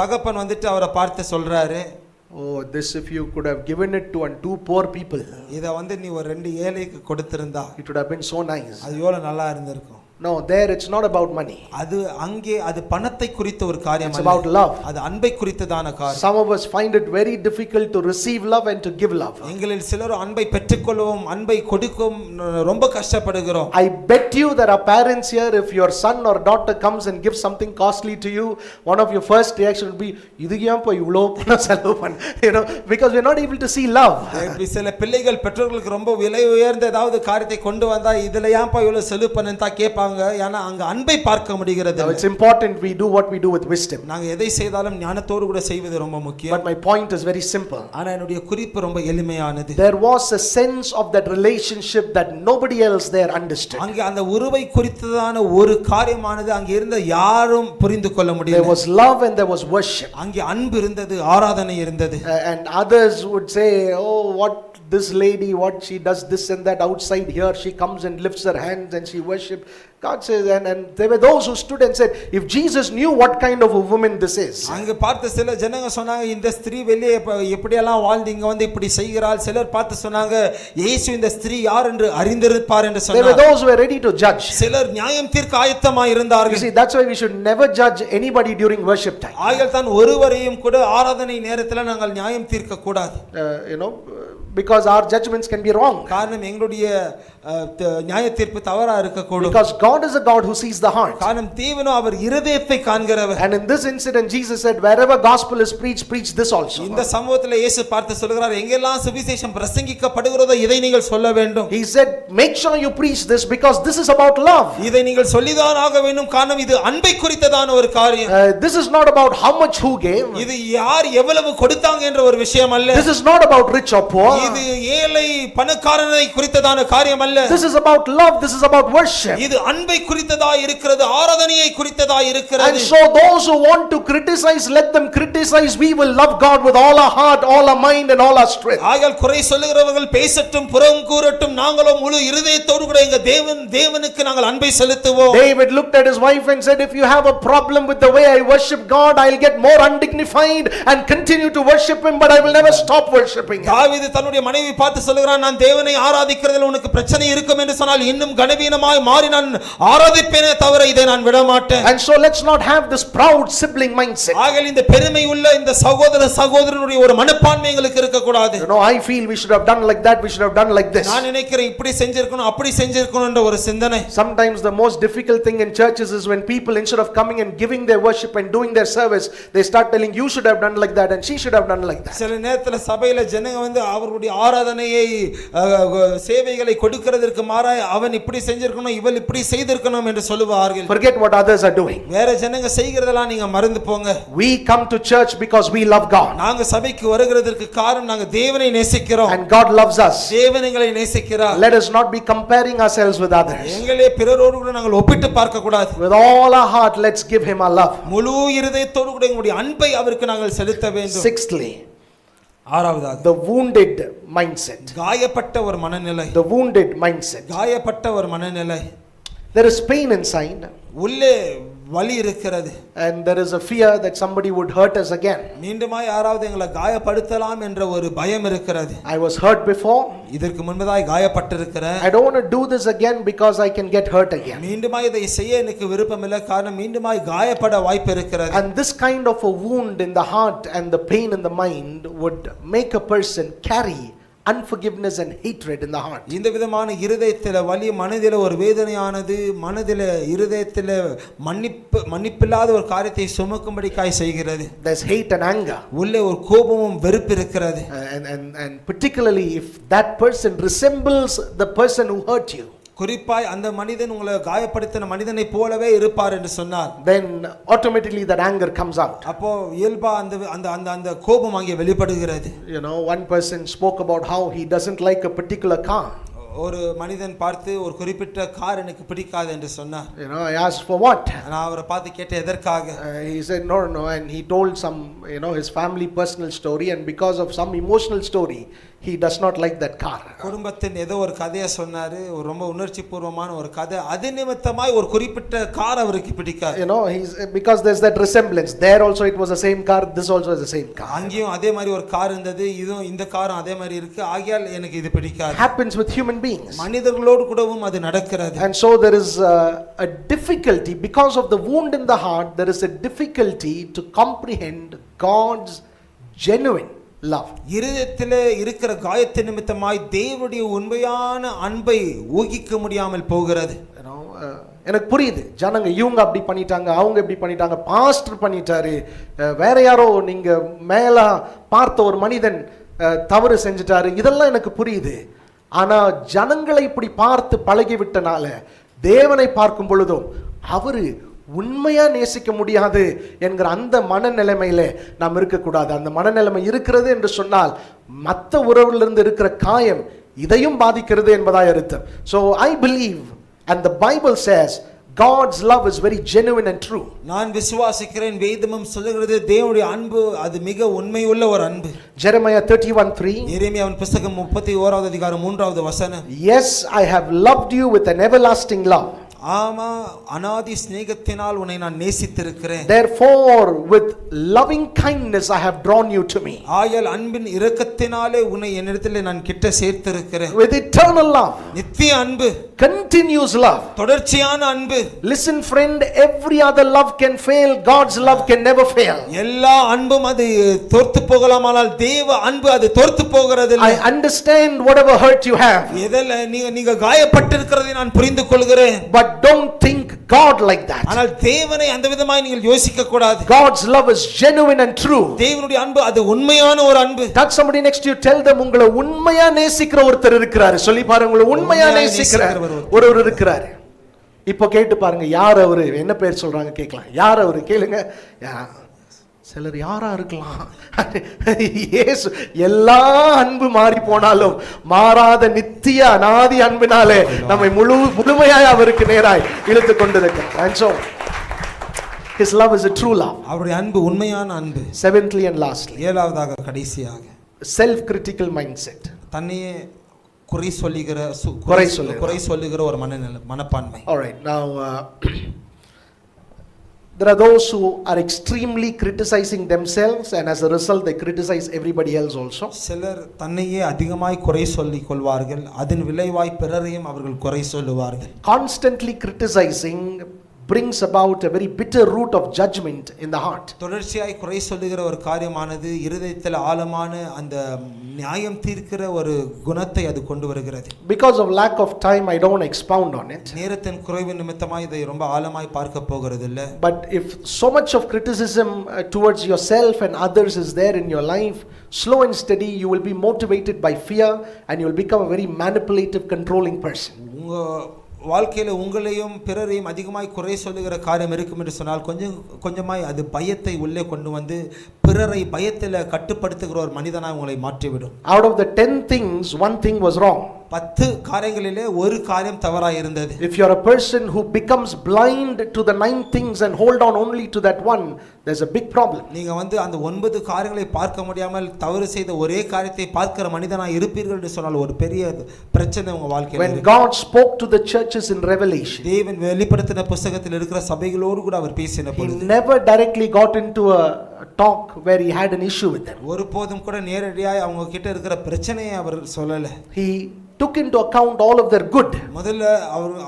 தகப்பன் வந்துட்டு அவரை பார்த்து சொல்றாரு, oh, this if you could have given it to two poor people, இத வந்து நீ ஒரு ரெண்டு ஏழைக்கு கொடுத்திருந்தா it would have been so nice. அது எவ்வளவு நல்லா இருந்திருக்கும். No, there it's not about money. அது அங்கே அது பணத்தை குறித்த ஒரு காரியம் அல்ல. It's about love. அது அன்பை குறித்ததான காரியம். Some of us find it very difficult to receive love and to give love. எங்களில் சிலர் அன்பை பெற்றுக்கொள்ளவும் அன்பை கொடுக்கவும் ரொம்ப கஷ்டப்படுகிறோம். I bet you there are parents here, if your son or daughter comes and gives something costly to you, one of your first reaction will be, இது ஏன் போய் இவ்ளோ பணம் செலவு பண்ண, because we're not able to see love. சில பிள்ளைகள் பெற்றோர்களுக்கு ரொம்ப விலை உயர்ந்த ஏதாவது காரியத்தை கொண்டு வந்தா இதுல ஏன் போய் இவ்வளவு செலவு பண்ணேன்னு தான் கேட்பாங்க. ஏன்னா அங்க அன்பை பார்க்க முடிகிறது. It's important we do what we do with wisdom. நாங்க எதை செய்தாலும் ஞானத்தோடு கூட செய்வது ரொம்ப முக்கியம். But my point is very simple. ஆனா என்னுடைய குறிப்பு ரொம்ப எளிமையானது. There was a sense of that relationship that nobody else there understood. அங்க அந்த உறவை குறித்ததான ஒரு காரியமானது அங்க இருந்த யாரும் புரிந்து கொள்ள முடியல. There was love and there was worship. அங்கே அன்பு இருந்தது, ஆராதனை இருந்தது. And others would say, oh, what this lady, what she does this and that outside here, she comes and lifts her hands and she worship. God says, and there were those who stood and said, if Jesus knew what kind of a woman this is. அங்க பார்த்த சில ஜனங்க சொன்னாங்க, இந்த ஸ்திரீ வெளியே எப்படி எல்லாம் வாழ்ந்து இங்க வந்து இப்படி செய்கிறாள். சிலர் பார்த்து சொன்னாங்க, இயேசு இந்த ஸ்திரீ யார் என்று அறிந்திருப்பார் என்று சொன்னாங்க. There were those who were ready to judge. சிலர் நியாயம் தீர்க்க ஆயத்தமாய் இருந்தார்கள். You see, that's why we should never judge anybody during worship time. ஆகையால் தான் ஒருவரையும் கூட ஆராதனை நேரத்தில் நாங்கள் நியாயம் தீர்க்க கூடாது. Because our judgments can be wrong. காரணம் எங்களுடைய நியாய தீர்ப்பு தவறா இருக்க கூடும். Because God is a God who sees the heart. காரணம் தேவனோ அவர் இருதயத்தை காண்கிறவர். And in this incident Jesus said, wherever gospel is preached, preach this also. இந்த சம்பவத்தில் இயேசு பார்த்து சொல்கிறார், எங்கெல்லாம் சுவிசேஷம் பிரசங்கிக்கப்படுகிறதோ இதை நீங்கள் சொல்ல வேண்டும். He said, make sure you preach this because this is about love. இதை நீங்கள் சொல்லிதான் ஆக வேண்டும். காரணம் இது அன்பை குறித்ததான ஒரு காரியம். This is not about how much who gave. இது யார் எவ்வளவு கொடுத்தாங்க என்ற ஒரு விஷயம் அல்ல. This is not about rich or poor. இது ஏழை பணக்காரனை குறித்ததான காரியம் அல்ல. This is about love. This is about worship. இது அன்பை குறித்ததாய் இருக்கிறது, ஆராதனையை குறித்ததாய் இருக்கிறது. And so those who want to criticize, let them criticize. We will love God with all our heart, all our mind and all our strength. ஆகையால் குறை சொல்லுகிறவர்கள் பேசட்டும், புறம் கூறட்டும், நாங்களோ முழு இருதயத்தோடு கூட எங்க தேவனுக்கு நாங்கள் அன்பை செலுத்துவோம். David looked at his wife and said, if you have a problem with the way I worship God, I'll get more undignified and continue to worship him, but I will never stop worshiping him. தாவீது தன்னுடைய மனைவி பார்த்து சொல்கிறான், நான் தேவனை ஆராதிக்கிறதில் உனக்கு பிரச்சனை இருக்கும் என்று சொன்னால் இன்னும் கனவீனமாய் மாறி நான் ஆராதிப்பேனே தவிர இதை நான் விட மாட்டேன். And so let's not have this proud sibling mindset. ஆகையால் இந்த பெருமை உள்ள இந்த சகோதரனுடைய ஒரு மனப்பான்மை எங்களுக்கு இருக்க கூடாது. I feel we should have done like that, we should have done like this. நான் நினைக்கிறேன் இப்படி செஞ்சிருக்கணும், அப்படி செஞ்சிருக்கணும் என்ற ஒரு சிந்தனை. Sometimes the most difficult thing in churches is when people, instead of coming and giving their worship and doing their service, they start telling you should have done like that and she should have done like that. சில நேரத்துல சபையில ஜனங்க வந்து அவருடைய ஆராதனையை சேவைகளை கொடுக்கிறதற்கு மாறாய் அவன் இப்படி செஞ்சிருக்கணும், இவள் இப்படி செய்திருக்கணும் என்று சொல்லுவார்கள். Forget what others are doing. வேற ஜனங்க செய்கிறதெல்லாம் நீங்க மறந்து போங்க. We come to church because we love God. நாங்க சபைக்கு வருகிறதற்கு காரணம் நாங்க தேவனை நேசிக்கிறோம். And God loves us. தேவன் எங்களை நேசிக்கிறார். Let us not be comparing ourselves with others. எங்களை பிறரோடு கூட நாங்கள் ஒப்பிட்டு பார்க்க கூடாது. With all our heart, let's give him our love. முழு இருதயத்தோடு கூட எங்களுடைய அன்பை அவருக்கு நாங்கள் செலுத்த வேண்டும். Sixthly, ஆறாவதாக the wounded mindset. காயப்பட்ட ஒரு மனநிலை. The wounded mindset. காயப்பட்ட ஒரு மனநிலை. There is pain inside. உள்ளே வலி இருக்கிறது. And there is a fear that somebody would hurt us again. மீண்டுமா யாராவது எங்களை காயப்படுத்தலாம் என்ற ஒரு பயம் இருக்கிறது. I was hurt before. இதற்கு முன்பதாய் காயப்பட்டிருக்கிறேன். I don't want to do this again because I can get hurt again. மீண்டுமா இதை செய்ய எனக்கு விருப்பம் இல்லை, காரணம் மீண்டுமாய் காயப்பட வாய்ப்பு இருக்கிறது. And this kind of a wound in the heart and the pain in the mind would make a person carry unforgiveness and hatred in the heart. இந்த விதமான இருதயத்தில வலி, மனதில ஒரு வேதனையானது, மனதில இருதயத்தில மன்னிப்பில்லாத ஒரு காரியத்தை சுமக்கும்படிக்காய் செய்கிறது. There's hate and anger. உள்ளே ஒரு கோபமும் வெறுப்பு இருக்கிறது. And particularly if that person resembles the person who hurt you, குறிப்பாய் அந்த மனிதன் உங்களை காயப்படுத்தின மனிதனை போலவே இருப்பார் என்று சொன்னார், then automatically that anger comes out. அப்போ இயல்பா அந்த அந்த அந்த அந்த கோபம் அங்கே வெளிப்படுகிறது. You know, one person spoke about how he doesn't like a particular car. ஒரு மனிதன் பார்த்து ஒரு குறிப்பிட்ட கார் எனக்கு பிடிக்காது என்று சொன்னார். You know, I asked for what? நான் அவரை பார்த்து கேட்டேன் எதற்காக? He said no, and he told some, you know, his family personal story, and because of some emotional story he does not like that car. குடும்பத்தின் ஏதோ ஒரு கதையை சொன்னாரு, ஒரு ரொம்ப உணர்ச்சி பூர்வமான ஒரு கதை, அது நிமித்தமாய் ஒரு குறிப்பிட்ட கார் அவருக்கு பிடிக்காது. You know, because there's that resemblance. There also it was the same car, this also is the same car. அங்கேயும் அதே மாதிரி ஒரு கார் இருந்தது, இதுவும் இந்த காரும் அதே மாதிரி இருக்கு, ஆகையால் எனக்கு இது பிடிக்காது. Happens with human beings. மனிதர்களோடு கூடவும் அது நடக்கிறது. And so there is a difficulty because of the wound in the heart. There is a difficulty to comprehend God's genuine love. இருதயத்திலே இருக்கிற காயத்தின் நிமித்தமாய் தேவனுடைய உண்மையான அன்பை ஊகிக்க முடியாமல் போகிறது. You know, எனக்கு புரியுது, ஜனங்க இவங்க அப்படி பண்ணிட்டாங்க, அவங்க இப்படி பண்ணிட்டாங்க, பாஸ்டர் பண்ணிட்டாரு, வேற யாரோ நீங்க மேல பார்த்த ஒரு மனிதன் தவறு செஞ்சிட்டாரு, இதெல்லாம் எனக்கு புரியுது. ஆனா ஜனங்களை இப்படி பார்த்து பழகிவிட்டனால தேவனை பார்க்கும் பொழுதும் அவரு உண்மையா நேசிக்க முடியாது என்கிற அந்த மனநிலைமையில நாம் இருக்கக்கூடாது. அந்த மனநிலைமை இருக்கிறது என்று சொன்னால் மற்ற உறவிலிருந்து இருக்கிற காயம் இதையும் பாதிக்கிறது என்பதாய் அர்த்தம். So I believe, and the Bible says God's love is very genuine and true. நான் விசுவாசிக்கிறேன், வேதமும் சொல்லுகிறது தேவனுடைய அன்பு அது மிக உண்மையுள்ள ஒரு அன்பு. Jeremiah 31:3. எரேமியாவின் புத்தகம் 31வது அதிகாரம் 3வது வசனம். Yes, I have loved you with an everlasting love. ஆமா, அநாதி சிநேகத்தினால் உன்னை நான் நேசித்திருக்கிறேன். Therefore with loving kindness I have drawn you to me. ஆயல் அன்பின் இரக்கத்தினாலே உன்னை என்னிடத்திலே நான் கிட்ட சேர்த்திருக்கிறேன். With eternal love, நித்திய அன்பு, continuous love. தொடர்ச்சியான அன்பு. Listen friend, every other love can fail, God's love can never fail. எல்லா அன்பும் அது தோர்த்து போகலாம், ஆனால் தேவ அன்பு அது தோர்த்து போகிறது இல்லை. I understand whatever hurt you have, எதல்ல நீங்க காயப்பட்டிருக்கிறதை நான் புரிந்து கொள்கிறேன். but don't think God like that. ஆனால் தேவனை அந்த விதமாய் நீங்கள் யோசிக்க கூடாது. God's love is genuine and true. தேவனுடைய அன்பு அது உண்மையான ஒரு அன்பு. Touch somebody next to you, tell them உங்களை உண்மையா நேசிக்கிற ஒருத்தர் இருக்கிறார். சொல்லி பாருங்க, உங்களை உண்மையா நேசிக்கிற ஒருவர் இருக்கிறார். இப்போ கேட்டு பாருங்க, யார் அவரு, என்ன பேர் சொல்றாங்க கேட்கலாம். யார் அவரு கேளுங்க. சிலர் யாரா இருக்கலாம், இயேசு. எல்லா அன்பு மாறி போனாலும் மாறாத நித்திய அநாதி அன்பினாலே நம்மை முழுமையாய் அவருக்கு நேராய் இழுத்து கொண்டிருக்கிறார். And so his love is a true love. அவருடைய அன்பு உண்மையான அன்பு. Seventhly and lastly, ஏழாவதாக கடைசியாக self critical mindset. தன்னையே குறை சொல்லுகிற ஒரு மனப்பான்மை. All right, now there are those who are extremely criticizing themselves, and as a result they criticize everybody else also. சிலர் தன்னையே அதிகமாய் குறை சொல்லிக் கொள்வார்கள், அதன் விளைவாய் பிறரையும் அவர்கள் குறை சொல்லுவார்கள். Constantly criticizing brings about a very bitter root of judgment in the heart. தொடர்ச்சியாய் குறை சொல்லுகிற ஒரு காரியமானது இருதயத்தில் ஆழமான அந்த நியாயம் தீர்க்கிற ஒரு குணத்தை அது கொண்டு வருகிறது. Because of lack of time I don't expound on it. நேரத்தின் குறைவு நிமித்தமாய் இதை ரொம்ப ஆழமாய் பார்க்க போகிறது இல்ல. But if so much of criticism towards yourself and others is there in your life, slow and steady you will be motivated by fear and you will become a very manipulative, controlling person. உங்க வாழ்க்கையில உங்களையும் பிறரையும் அதிகமாய் குறை சொல்லுகிற காரியம் இருக்கும் என்று சொன்னால் கொஞ்சமாய் அது பயத்தை உள்ளே கொண்டு வந்து பிறரை பயத்தில் கட்டுப்படுத்துகிற ஒரு மனிதனாய் உங்களை மாற்றிவிடும். Out of the 10 things, one thing was wrong. 10 காரியங்களிலே ஒரு காரியம் தவறாய் இருந்தது. If you're a person who becomes blind to the 9 things and hold on only to that one, there's a big problem. நீங்க அந்த 9 காரியங்களை பார்க்க முடியாமல் தவறு செய்த ஒரே காரியத்தை பார்க்கிற மனிதனாய் இருப்பீர்கள் என்று சொன்னால் ஒரு பெரிய பிரச்சனை உங்க வாழ்க்கையில When இருக்கு. God spoke to the churches in Revelation, தேவன் வெளிப்படுத்தின புத்தகத்தில் இருக்கிற சபைகளோடு கூட அவர் பேசின he பொழுது never directly got into a talk where he had an issue with them. ஒருபோதும் கூட நேரடியாய் அவங்க கிட்ட இருக்கிற பிரச்சனையை அவர் சொல்லல. He took into account all of their good, முதல்ல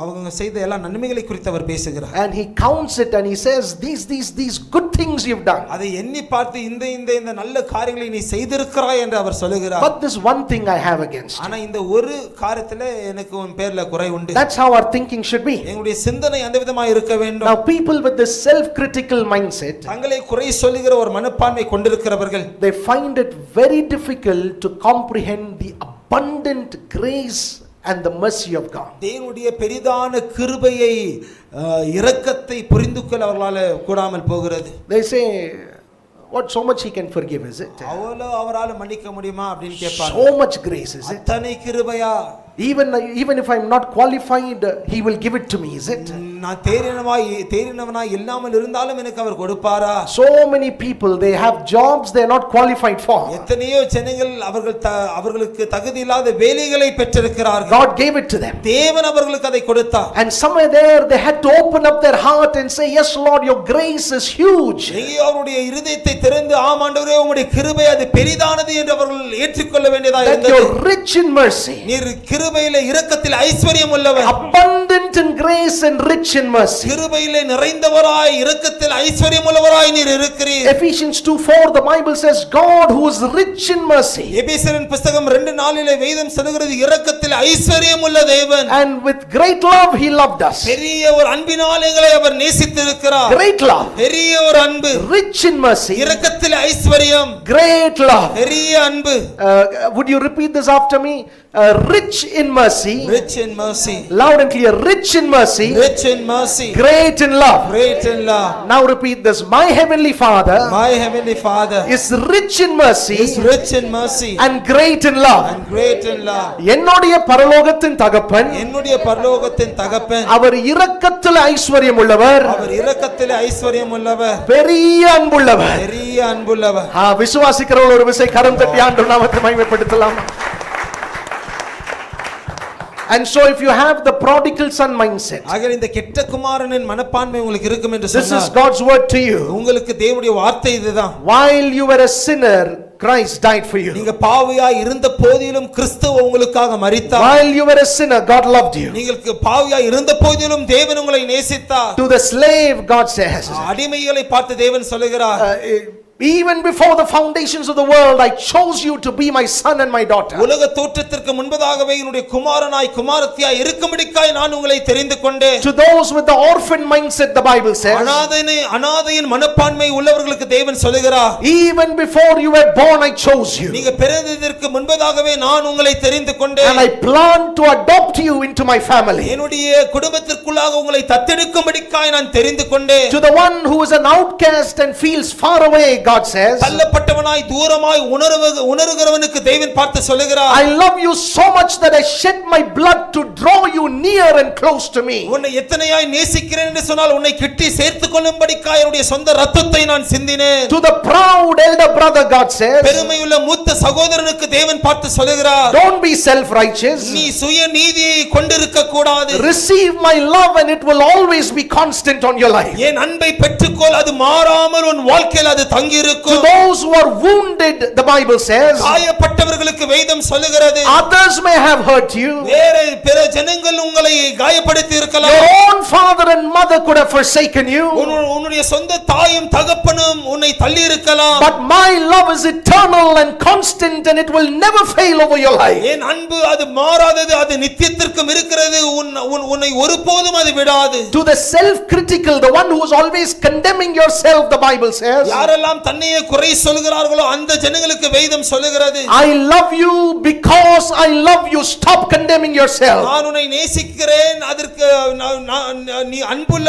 அவங்க செய்த எல்லா நன்மைகளை குறித்து அவர் பேசுகிறார். and he counts it and he says these good things you've done. அதை எண்ணி பார்த்து இந்த நல்ல காரியங்களை நீ செய்திருக்கிறாய் என்று அவர் சொல்லுகிறார். But this one thing I have against you. ஆனா இந்த ஒரு காரியத்துல எனக்கு உன் பேர்ல குறை உண்டு. That's how our thinking should be. எங்களுடைய சிந்தனை அந்த விதமாக இருக்க வேண்டும். Now people with this self-critical mindset, தங்களை குறை சொல்லுகிற ஒரு மனப்பான்மை கொண்டிருக்கிறவர்கள், they find it very difficult to comprehend the abundant grace and the mercy of God. தேவனுடைய பெரிதான கிருபையை இரக்கத்தை புரிந்து கொள்ள அவர்களால கூடாமல் போகிறது. They say, what, so much he can forgive, is it? அவ்வளவு அவரால மன்னிக்க முடியுமா அப்படின்னு கேட்பாங்க. So much grace, is it? அத்தனை கிருபையா? Even if I'm not qualified, he will give it to me, is it? நான் தேறினவனாய் இல்லாமல் இருந்தாலும் எனக்கு அவர் கொடுப்பாரா? So many people, they have jobs they are not qualified for. எத்தனையோ ஜனங்கள் அவர்களுக்கு தகுதி இல்லாத வேலைகளை பெற்றிருக்கிறார்கள். God gave it to them. தேவன் அவர்களுக்கு அதை கொடுத்தார். And somewhere there they had to open up their heart and say, yes Lord, your grace is huge. அவருடைய இருதயத்தை திறந்து ஆம் ஆண்டவரே உம்முடைய கிருபை அது பெரிதானது என்று அவர்கள் ஏற்றுக்கொள்ள வேண்டியதா That இருந்தது. you're rich in mercy. நீர் கிருபையிலே இரக்கத்தில் ஐஸ்வரியம் உள்ளவர். Abundant in grace and rich in mercy. கிருபையிலே நிறைந்தவராய் இரக்கத்தில் ஐஸ்வரியம் உள்ளவராய் நீர் இருக்கிறீர். Ephesians 2:4 the Bible says God who is rich in mercy. எபேசியரின் புத்தகம் 2:4 வேதம் சொல்கிறது இரக்கத்தில் ஐஸ்வரியம் உள்ள தேவன். And with great love he loved us. பெரிய ஒரு அன்பினால் எங்களை அவர் நேசித்திருக்கிறார். Great love. பெரிய ஒரு அன்பு. Rich in mercy. இரக்கத்தில் ஐஸ்வரியம். Great love. பெரிய அன்பு. Would you repeat this after me? Rich in mercy. Rich in mercy. Loud and clear. Rich in mercy. Rich in mercy. Great in love. Great in love. Now repeat this. My heavenly Father. My heavenly Father is rich in mercy. is rich in mercy. And great in love. And great in love. என்னுடைய பரலோகத்தின் தகப்பன். என்னுடைய பரலோகத்தின் தகப்பன். அவர் இரக்கத்தில் ஐஸ்வரியம் உள்ளவர். அவர் இரக்கத்தில் ஐஸ்வரியம் உள்ளவர். பெரிய அன்புள்ளவர். பெரிய அன்புள்ளவர். விசுவாசிக்கிறவர்கள் ஒரு விசை கரம் தட்டி ஆண்டவர் நாமத்தை மகிமைப்படுத்தலாம். And so if you have the prodigal son mindset, ஆக இந்த கெட்ட குமாரனின் மனப்பான்மை உங்களுக்கு இருக்கும் என்று this is சொன்னால் God's word to you. உங்களுக்கு தேவனுடைய வார்த்தை இதுதான். While you were a sinner, Christ died for you. நீங்க பாவியாய் இருந்த போதிலும் கிறிஸ்து உங்களுக்காக மரித்தார். While you were a sinner, God loved you. நீங்கள் பாவியாய் இருந்த போதிலும் தேவன் உங்களை நேசித்தார். To the slave, God says, அடிமைகளை பார்த்து தேவன் சொல்லுகிறார், even before the foundations of the world I chose you to be my son and my daughter. உலக தோற்றத்திற்கு முன்பதாகவே என்னுடைய குமாரனாய் குமாரத்தியாய் இருக்கும்படிக்காய் நான் உங்களை தெரிந்து கொண்டேன். To those with the orphan mindset, the Bible says, அனாதையின் மனப்பான்மை உள்ளவர்களுக்கு தேவன் சொல்லுகிறார், even before you were born I chose you. நீங்க பிறந்ததற்கு முன்பதாகவே நான் உங்களை தெரிந்து கொண்டேன். And I planned to adopt you into my family. என்னுடைய குடும்பத்திற்குள்ளாக உங்களை தத்தெடுக்கும்படிக்காய் நான் தெரிந்து கொண்டேன். To the one who is an outcast and feels far away, God says, தள்ளப்பட்டவனாய் தூரமாய் உணர்கிறவனுக்கு தேவன் பார்த்து சொல்லுகிறார், I love you so much that I shed my blood to draw you near and close to me. உன்னை எத்தனையாய் நேசிக்கிறேன் என்று சொன்னால் உன்னை கிட்டி சேர்த்துக் கொள்ளும்படிக்காய் என்னுடைய சொந்த இரத்தத்தை நான் சிந்தினேன். To the proud elder brother, God says, பெருமையுள்ள மூத்த சகோதரனுக்கு தேவன் பார்த்து சொல்லுகிறார், don't be self-righteous. நீ சுய நீதியை கொண்டிருக்க கூடாது. Receive my love and it will always be constant on your life. என் அன்பை பெற்றுக்கொள், அது மாறாமல் உன் வாழ்க்கையில் அது தங்கி To those who are wounded, the Bible says, காயப்பட்டவர்களுக்கு வேதம் சொல்லுகிறது, others may have hurt you. வேற பிற ஜனங்கள் உங்களை காயப்படுத்தி இருக்கலாம். Your own father and mother could have forsaken you. உன்னுடைய சொந்த தாயும் தகப்பனும் உன்னை தள்ளி இருக்கலாம். But my love is eternal and constant and it will never fail over your life. என் அன்பு அது மாறாதது, அது நித்தியத்திற்கும் இருக்கிறது, உன்னை ஒருபோதும் அது விடாது. To the self-critical, the one who is always condemning yourself, the Bible says, யாரெல்லாம் தன்னையே குறை சொல்கிறார்களோ அந்த ஜனங்களுக்கு வேதம் சொல்லுகிறது, I love you because I love you. Stop condemning yourself. நான் உன்னை நேசிக்கிறேன், அதற்கு நீ அன்புள்ள,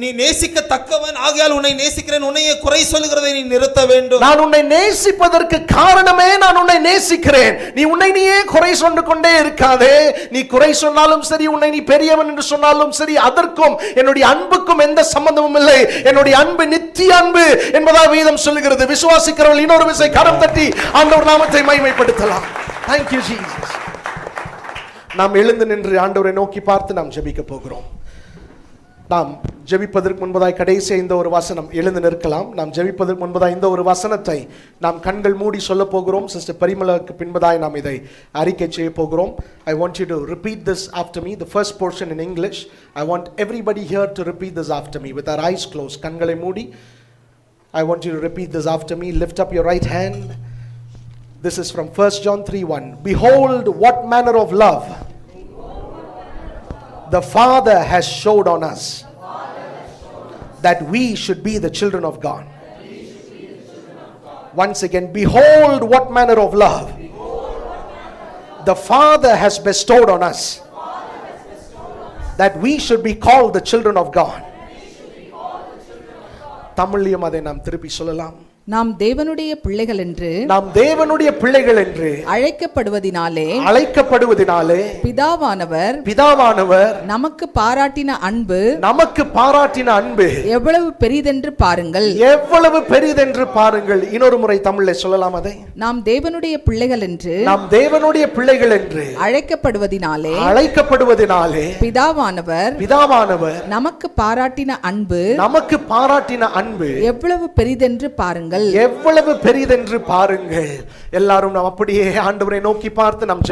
நீ நேசிக்கத்தக்கவன், ஆகையால் உன்னை நேசிக்கிறேன், உன்னையே குறை சொல்லுகிறதை நீ நிறுத்த வேண்டும். நான் உன்னை நேசிப்பதற்கு காரணமே நான் உன்னை நேசிக்கிறேன். நீ உன்னை நீயே குறை சொல்லி கொண்டே இருக்காதே. நீ குறை சொன்னாலும் சரி, உன்னை நீ பெரியவன் என்று சொன்னாலும் சரி, அதற்கும் என்னுடைய அன்புக்கும் எந்த சம்பந்தமும் இல்லை. என்னுடைய அன்பு நித்திய அன்பு என்பதா வேதம் சொல்லுகிறது. விசுவாசிக்கிறவர்கள் இன்னொரு விசை கரம் தட்டி ஆண்டவர் நாமத்தை மகிமைப்படுத்தலாம். Thank you Jesus. நாம் எழுந்து நின்று ஆண்டவரை நோக்கி பார்த்து நாம் ஜெபிக்க போகிறோம். நாம் ஜெபிப்பதற்கு முன்பதாய் கடைசி இந்த ஒரு வசனம், எழுந்து நிற்கலாம். நாம் ஜெபிப்பதற்கு முன்பதாய் இந்த ஒரு வசனத்தை நாம் கண்கள் மூடி சொல்ல போகிறோம். சிஸ்டர் பரிமளாவுக்கு பின்பதாய் நாம் இதை அறிக்கை செய்ய போகிறோம். I want you to repeat this after me. The first portion in English. I want everybody here to repeat this after me with our eyes closed. கண்களை மூடி. I want you to repeat this after me. Lift up your right hand. This is from 1 John 3:1. Behold what manner of love the Father has showed on us, that we should be the children of God. Once again, behold what manner of love the Father has bestowed on us, that we should be called the children of God. தமிழிலும் அதை நாம் திருப்பி சொல்லலாம். நாம் தேவனுடைய பிள்ளைகள் என்று நாம் தேவனுடைய பிள்ளைகள் என்று அழைக்கப்படுவதினாலே பிதாவானவர் நமக்கு பாராட்டின அன்பு எவ்வளவு பெரிதென்று பாருங்கள். எவ்வளவு பெரிதென்று பாருங்கள். இன்னொரு முறை தமிழில் சொல்லலாம் அதை. நாம் தேவனுடைய பிள்ளைகள் என்று அழைக்கப்படுவதினாலே பிதாவானவர் நமக்கு பாராட்டின அன்பு எவ்வளவு பெரிதென்று பாருங்கள். எவ்வளவு பெரிதென்று பாருங்கள். எல்லாரும் நாம் அப்படியே ஆண்டவரை நோக்கி பார்த்து நாம்